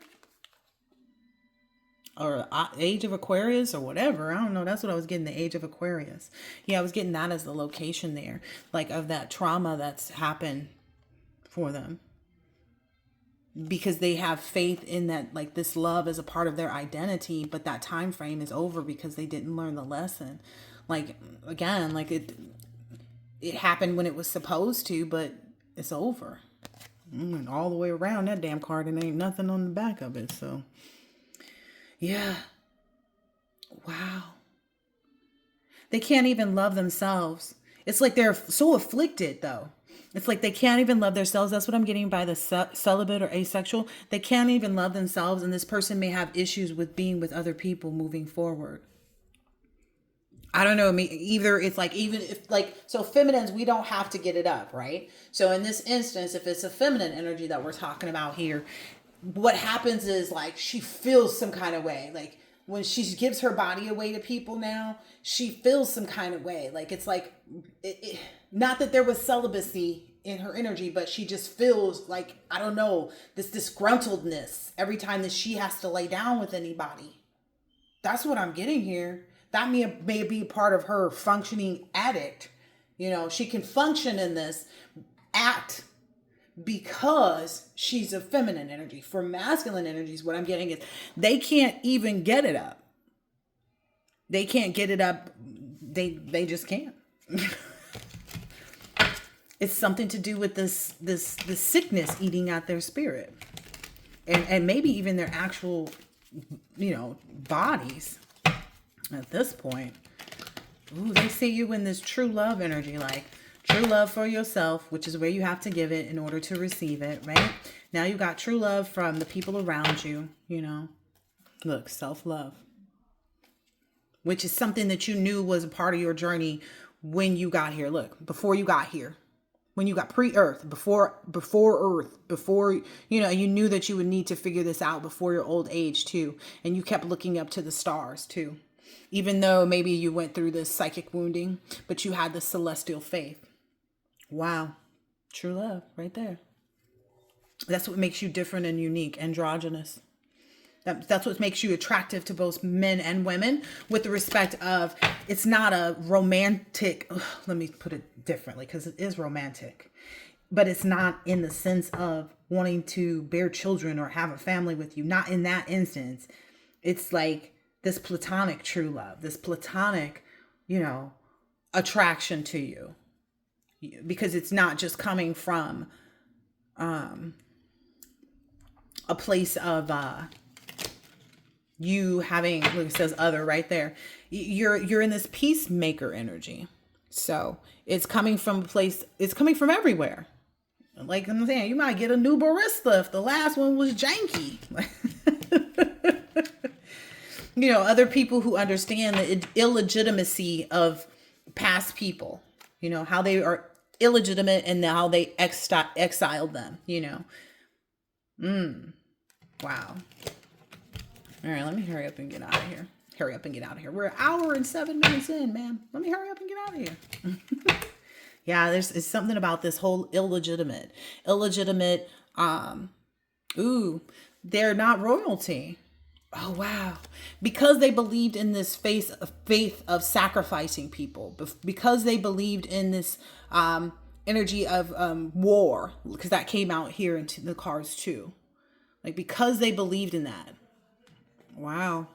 Or age of Aquarius or whatever. I don't know. That's what I was getting, the age of Aquarius. Yeah, I was getting that as the location there. Like of that trauma that's happened for them. because they have faith in that, like, this love is a part of their identity, but that time frame is over because they didn't learn the lesson. Like, again, like it happened when it was supposed to, but it's over. All the way around that damn card and ain't nothing on the back of it. So yeah. Wow. They can't even love themselves. It's like they're so afflicted, though. It's like they can't even love themselves. That's what I'm getting by the celibate or asexual. They can't even love themselves, and this person may have issues with being with other people moving forward. I don't know. Either it's like, even if, like, so feminines, we don't have to get it up, right? So in this instance, if it's a feminine energy that we're talking about here, what happens is, like, she feels some kind of way. Like, when she gives her body away to people now, she feels some kind of way. Like, it's like, not that there was celibacy in her energy, but she just feels like, I don't know, this disgruntledness every time that she has to lay down with anybody. That's what I'm getting here. That may be part of her functioning addict. You know, she can function in this act because she's a feminine energy. For masculine energies, what I'm getting is they can't even get it up. They can't get it up. They just can't. It's something to do with this sickness eating at their spirit, and maybe even their actual, bodies at this point. Ooh, they see you in this true love energy, like true love for yourself, which is where you have to give it in order to receive it, right? Now you got true love from the people around you, Look, self-love, which is something that you knew was a part of your journey when you got here. Look, before you got here, when you got pre-earth, before earth, before, you knew that you would need to figure this out before your old age too. And you kept looking up to the stars too. Even though maybe you went through this psychic wounding, but you had this celestial faith. Wow. True love right there. That's what makes you different and unique, androgynous. That's what makes you attractive to both men and women, with the respect of, it's not a romantic, let me put it differently, because it is romantic, but it's not in the sense of wanting to bear children or have a family with you. Not in that instance. It's like this platonic true love, this platonic, attraction to you, because it's not just coming from a place of you having, like it says, other right there. You're in this peacemaker energy. So it's coming from a place, it's coming from everywhere. Like I'm saying, you might get a new barista if the last one was janky. Other people who understand the illegitimacy of past people, how they are illegitimate and how they exiled them, Wow. All right, let me hurry up and get out of here. We're an hour and 7 minutes in, man. Let me hurry up and get out of here. Yeah, it's something about this whole illegitimate. They're not royalty. Oh, wow. Because they believed in this faith of sacrificing people, because they believed in this energy of war, because that came out here into the cards too. Like, because they believed in that. Wow.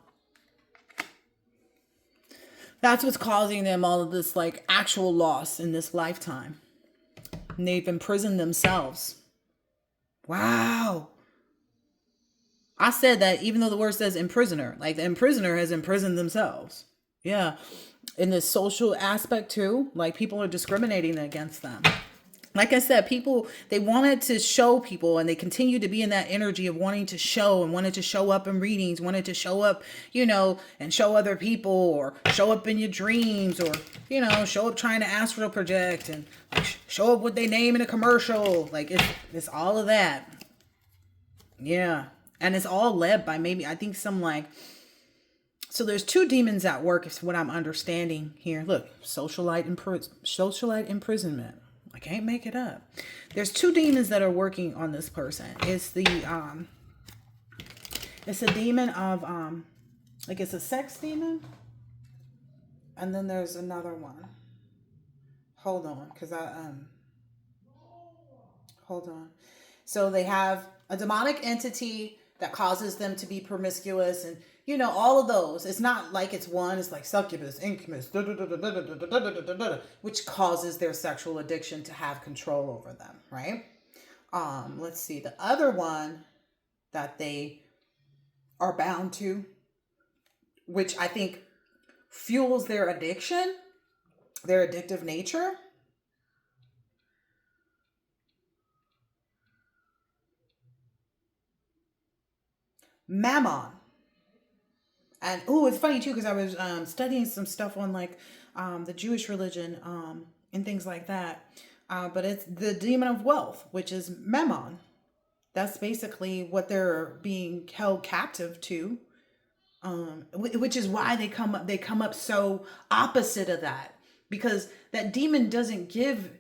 That's what's causing them all of this, like, actual loss in this lifetime. And they've imprisoned themselves. Wow. I said that even though the word says imprisoner, like the imprisoner has imprisoned themselves. Yeah. In this social aspect too, like people are discriminating against them. Like I said, people, they wanted to show people, and they continue to be in that energy of wanting to show and wanted to show up in readings, wanted to show up, and show other people, or show up in your dreams, or, show up trying to astral project and like, show up with their name in a commercial. Like it's all of that. Yeah. And it's all led by maybe, I think so there's two demons at work is what I'm understanding here. Look, socialite imprisonment. I can't make it up. There's two demons that are working on this person. It's a demon of it's a sex demon. And then there's another one. Hold on, because hold on. So they have A demonic entity that causes them to be promiscuous and, all of those. It's not like it's one, it's like succubus, incubus, which causes their sexual addiction to have control over them, right? Let's see. The other one that they are bound to, which I think fuels their addiction, their addictive nature. Mammon. And it's funny too, because I was studying some stuff on like the Jewish religion and things like that. But it's the demon of wealth, which is Mammon. That's basically what they're being held captive to. Which is why they come up so opposite of that, because that demon doesn't give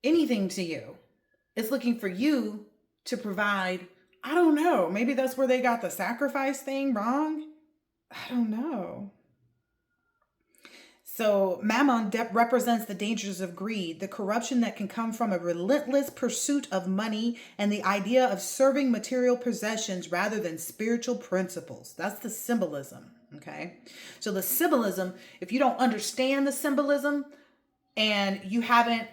anything to you. It's looking for you to provide. I don't know. Maybe that's where they got the sacrifice thing wrong. I don't know. So Mammon represents the dangers of greed, the corruption that can come from a relentless pursuit of money, and the idea of serving material possessions rather than spiritual principles. That's the symbolism, okay? So the symbolism, if you don't understand the symbolism and you haven't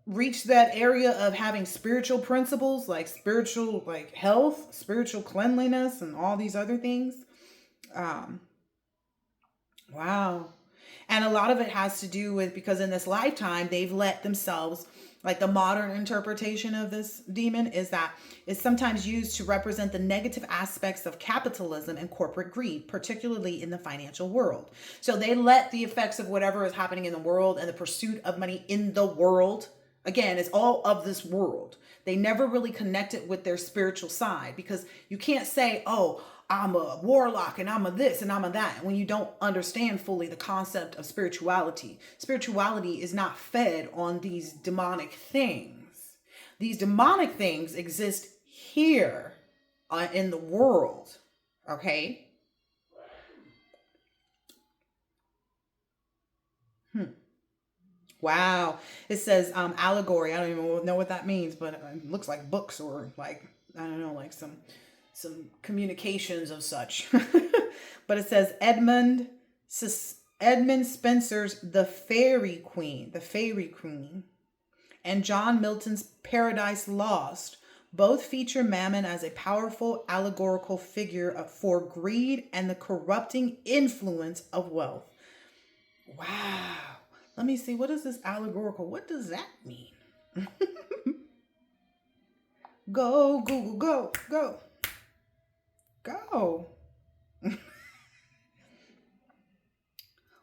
reached that area of having spiritual principles, like spiritual, like health, spiritual cleanliness, and all these other things, wow. And a lot of it has to do with, because in this lifetime, they've let themselves, like the modern interpretation of this demon is that it's sometimes used to represent the negative aspects of capitalism and corporate greed, particularly in the financial world. So they let the effects of whatever is happening in the world and the pursuit of money in the world, again, it's all of this world. They never really connect it with their spiritual side, because you can't say, oh, I'm a warlock and I'm a this and I'm a that, when you don't understand fully the concept of spirituality. Spirituality is not fed on these demonic things. These demonic things exist here in the world. Okay? Wow. It says allegory. I don't even know what that means, but it looks like books or like, I don't know, like some communications of such. But it says Edmund Spencer's The Fairy Queen, and John Milton's Paradise Lost both feature Mammon as a powerful allegorical figure for greed and the corrupting influence of wealth. Wow. Let me see. What is this allegorical? What does that mean? Go, Google, go, go. Go.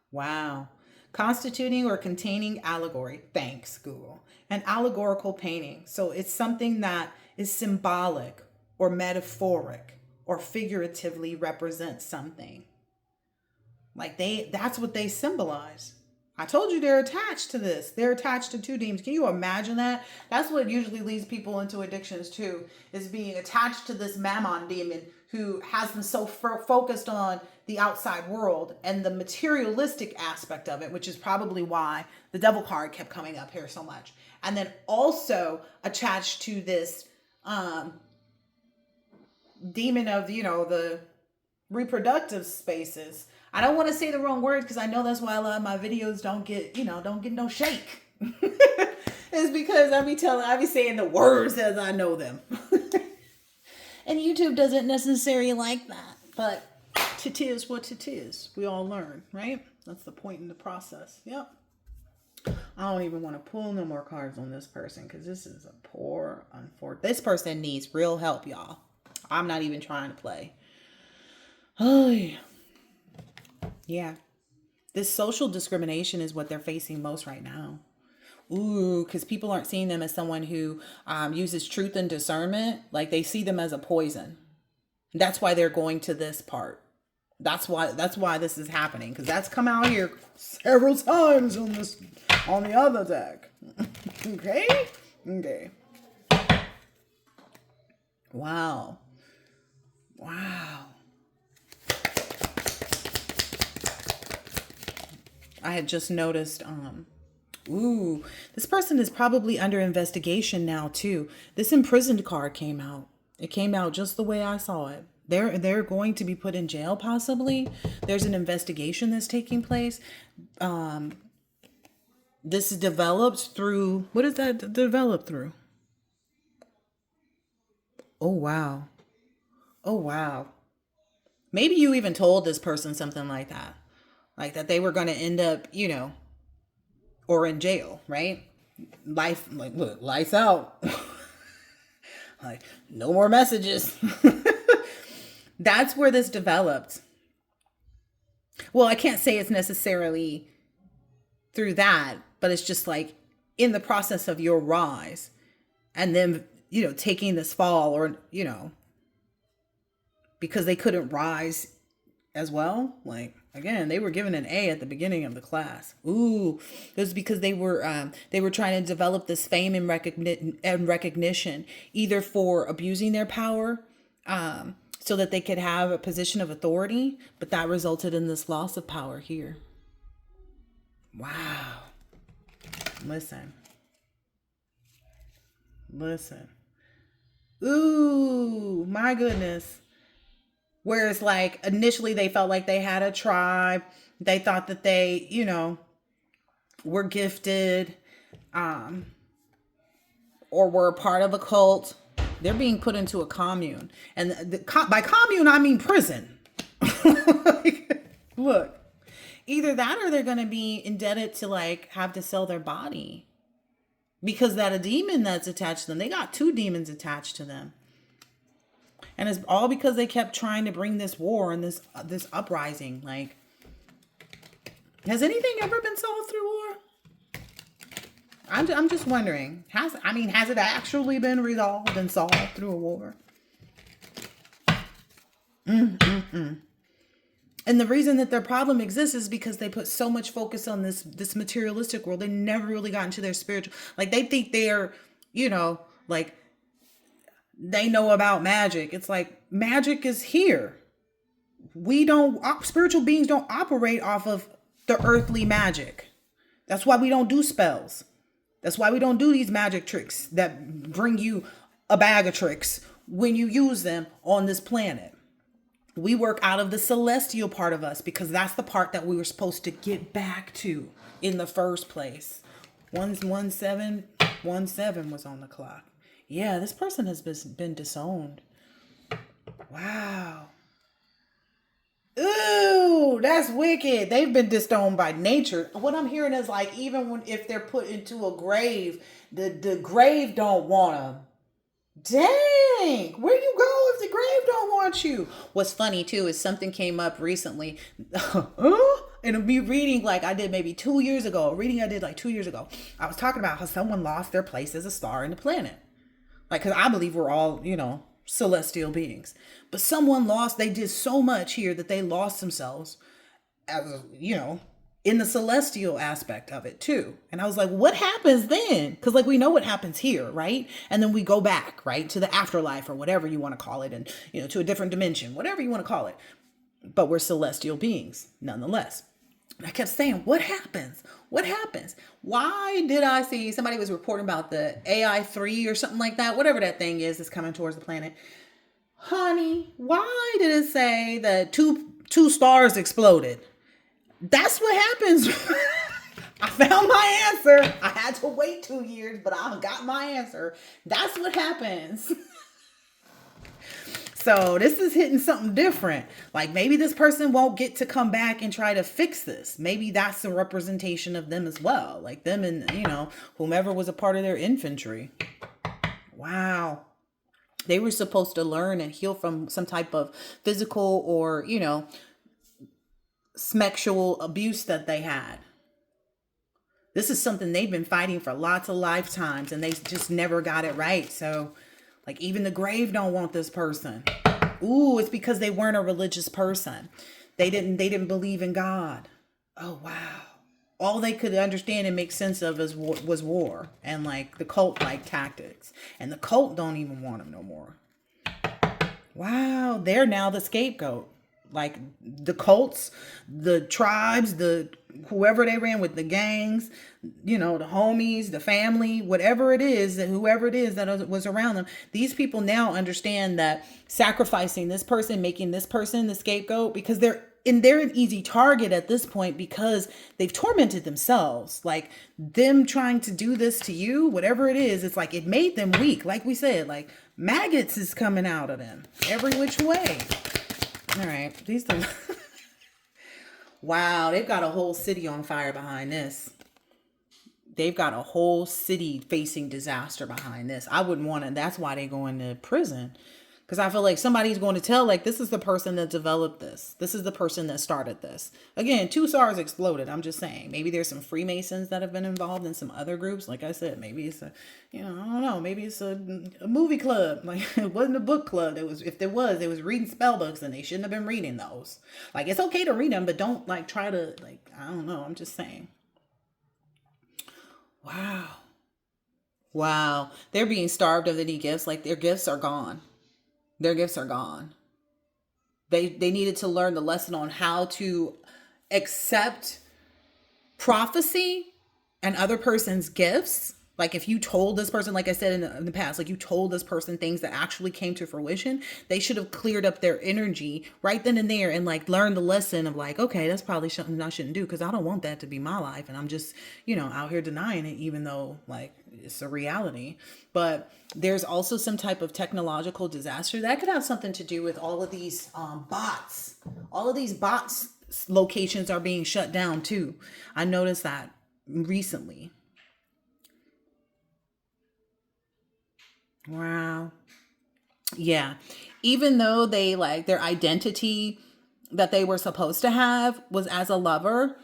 Wow. Constituting or containing allegory. Thanks, Google. An allegorical painting. So it's something that is symbolic or metaphoric or figuratively represents something. Like that's what they symbolize. I told you they're attached to this. They're attached to two demons. Can you imagine that? That's what usually leads people into addictions too, is being attached to this Mammon demon who has them so focused on the outside world and the materialistic aspect of it, which is probably why the devil card kept coming up here so much. And then also attached to this demon of, the reproductive spaces. I don't want to say the wrong word because I know that's why a lot of my videos don't get no shake. It's because I be saying the words as I know them. And YouTube doesn't necessarily like that. But it is what it is. We all learn, right? That's the point in the process. Yep. I don't even want to pull no more cards on this person because this is a poor, unfortunate. This person needs real help, y'all. I'm not even trying to play. Oh, yeah. Yeah. This social discrimination is what they're facing most right now. Ooh, because people aren't seeing them as someone who uses truth and discernment. Like they see them as a poison. That's why they're going to this part. That's why this is happening. Because that's come out here several times on the other deck. Okay? Okay. Wow. Wow. I had just noticed, this person is probably under investigation now too. This imprisoned card came out. It came out just the way I saw it. They're going to be put in jail possibly. There's an investigation that's taking place. This is developed through, what is that developed through? Oh wow. Oh wow. Maybe you even told this person something like that. Like that they were going to end up, or in jail, right? Life, like, look, lights out. Like, no more messages. That's where this developed. Well, I can't say it's necessarily through that, but it's just like in the process of your rise and then, taking this fall, or, because they couldn't rise as well. Like, again, they were given an A at the beginning of the class. Ooh, it was because they were trying to develop this fame and recognition, either for abusing their power, so that they could have a position of authority, but that resulted in this loss of power here. Wow. Listen. Ooh, my goodness. Whereas, like, initially they felt like they had a tribe. They thought that they, were gifted, or were a part of a cult. They're being put into a commune. And by commune, I mean prison. Look, either that or they're going to be indebted to, like, have to sell their body. Because that a demon that's attached to them, they got 2 demons attached to them. And it's all because they kept trying to bring this war and this uprising. Like, has anything ever been solved through war? I'm just wondering. Has it actually been resolved and solved through a war? And the reason that their problem exists is because they put so much focus on this materialistic world. They never really got into their spiritual. Like, they think they're, like, they know about magic. It's like, magic is here. Spiritual beings don't operate off of the earthly magic. That's why we don't do spells. That's why we don't do these magic tricks that bring you a bag of tricks when you use them on this planet. We work out of the celestial part of us because that's the part that we were supposed to get back to in the first place. 1717 was on the clock. Yeah, this person has been disowned. Wow. Ooh, that's wicked. They've been disowned by nature. What I'm hearing is, like, even if they're put into a grave, the grave don't want them. Dang, where you go if the grave don't want you? What's funny too is something came up recently. And me reading, like, I did maybe 2 years ago. Reading I did like 2 years ago. I was talking about how someone lost their place as a star in the planet. Like, because I believe we're all, celestial beings. But someone they did so much here that they lost themselves as, in the celestial aspect of it too. And I was like, what happens then? Because, like, we know what happens here, right? And then we go back, right, to the afterlife or whatever you want to call it, and, to a different dimension, whatever you want to call it. But we're celestial beings nonetheless. And I kept saying, what happens? What happens? Why did I see somebody was reporting about the AI-3 or something like that, whatever that thing is that's coming towards the planet? Honey, why did it say that two stars exploded? That's what happens. I found my answer. I had to wait 2 years, but I got my answer. That's what happens. So this is hitting something different. Like, maybe this person won't get to come back and try to fix this. Maybe that's a representation of them as well. Like them and, whomever was a part of their infantry. Wow. They were supposed to learn and heal from some type of physical or, sexual abuse that they had. This is something they've been fighting for lots of lifetimes, and they just never got it right. So, like, even the grave don't want this person. Ooh, it's because they weren't a religious person. They didn't believe in God. Oh, wow. All they could understand and make sense of was war and, like, the cult-like tactics. And the cult don't even want them no more. Wow, they're now the scapegoat. Like, the cults, the tribes, the whoever they ran with, the gangs, the homies, the family, whatever it is, that whoever it is that was around them, these people now understand that sacrificing this person, making this person the scapegoat, because they're an easy target at this point, because they've tormented themselves. Like, them trying to do this to you, whatever it is, it's like it made them weak. Like we said, like maggots is coming out of them every which way. All right, these things. Wow, they've got a whole city on fire behind this. They've got a whole city facing disaster behind this. I wouldn't want to. That's why they go into prison. Because I feel like somebody's going to tell, like, this is the person that developed this. This is the person that started this. Again, 2 SARS exploded. I'm just saying. Maybe there's some Freemasons that have been involved in some other groups. Like I said, maybe it's I don't know. Maybe it's a movie club. Like, it wasn't a book club. If there was, they was reading spell books, and they shouldn't have been reading those. Like, it's okay to read them, but don't, like, try to, like, I don't know. I'm just saying. Wow. Wow. They're being starved of any gifts. Like, their gifts are gone. Their gifts are gone. They needed to learn the lesson on how to accept prophecy and other person's gifts. Like, if you told this person, like I said in the past, like, you told this person things that actually came to fruition, they should have cleared up their energy right then and there and, like, learned the lesson of, like, okay, that's probably something I shouldn't do, because I don't want that to be my life. And I'm just, out here denying it, even though, like, it's a reality. But there's also some type of technological disaster that could have something to do with all of these bots. All of these bots locations are being shut down too. I noticed that recently. Wow. Yeah. Even though they, like, their identity that they were supposed to have was as a lover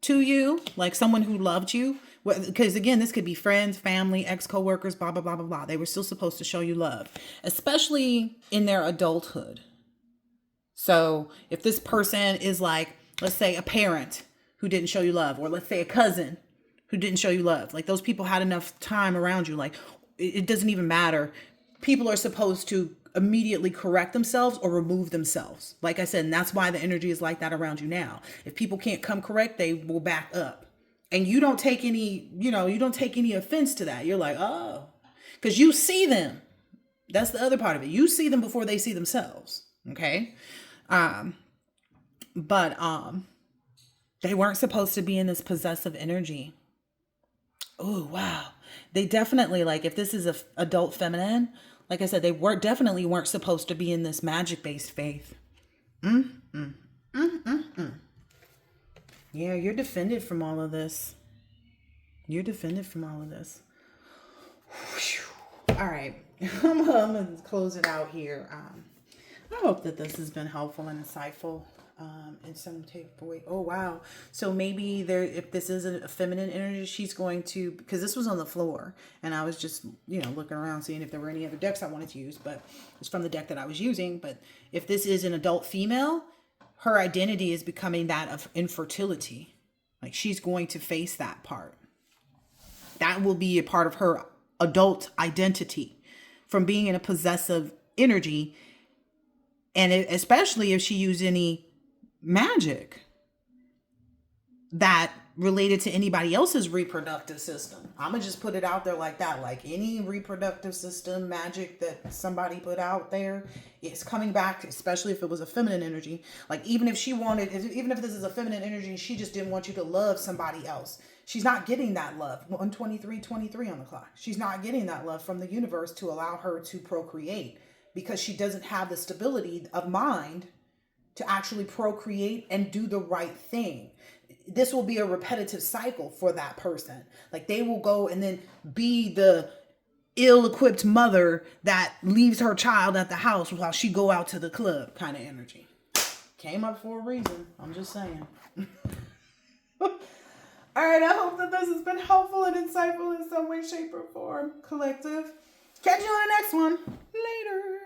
to you, like someone who loved you. Because again, this could be friends, family, ex-coworkers, blah, blah, blah, blah, blah. They were still supposed to show you love, especially in their adulthood. So if this person is, like, let's say a parent who didn't show you love, or let's say a cousin who didn't show you love, like, those people had enough time around you. Like, it doesn't even matter. People are supposed to immediately correct themselves or remove themselves. Like I said, and that's why the energy is like that around you now. If people can't come correct, they will back up. And you don't take any, you don't take any offense to that. You're like, oh, because you see them. That's the other part of it. You see them before they see themselves. Okay. But they weren't supposed to be in this possessive energy. Oh, wow. They definitely, like, if this is a adult feminine, like I said, they definitely weren't supposed to be in this magic-based faith. Yeah, you're defended from all of this. You're defended from all of this. All right. I'm going to close it out here. I hope that this has been helpful and insightful in some type of way. Oh, wow. So maybe if this is a feminine energy, she's going to, because this was on the floor and I was just, looking around seeing if there were any other decks I wanted to use, but it's from the deck that I was using. But if this is an adult female, her identity is becoming that of infertility. Like, she's going to face that part. That will be a part of her adult identity from being in a possessive energy. And especially if she used any magic that related to anybody else's reproductive system. I'm going to just put it out there like that. Like, any reproductive system magic that somebody put out there, it's coming back, especially if it was a feminine energy. Like, even if this is a feminine energy, she just didn't want you to love somebody else. She's not getting that love. 123:23 on the clock. She's not getting that love from the universe to allow her to procreate, because she doesn't have the stability of mind to actually procreate and do the right thing. This will be a repetitive cycle for that person. Like, they will go and then be the ill-equipped mother that leaves her child at the house while she go out to the club kind of energy. Came up for a reason. I'm just saying. All right, I hope that this has been helpful and insightful in some way, shape, or form. Collective. Catch you on the next one. Later.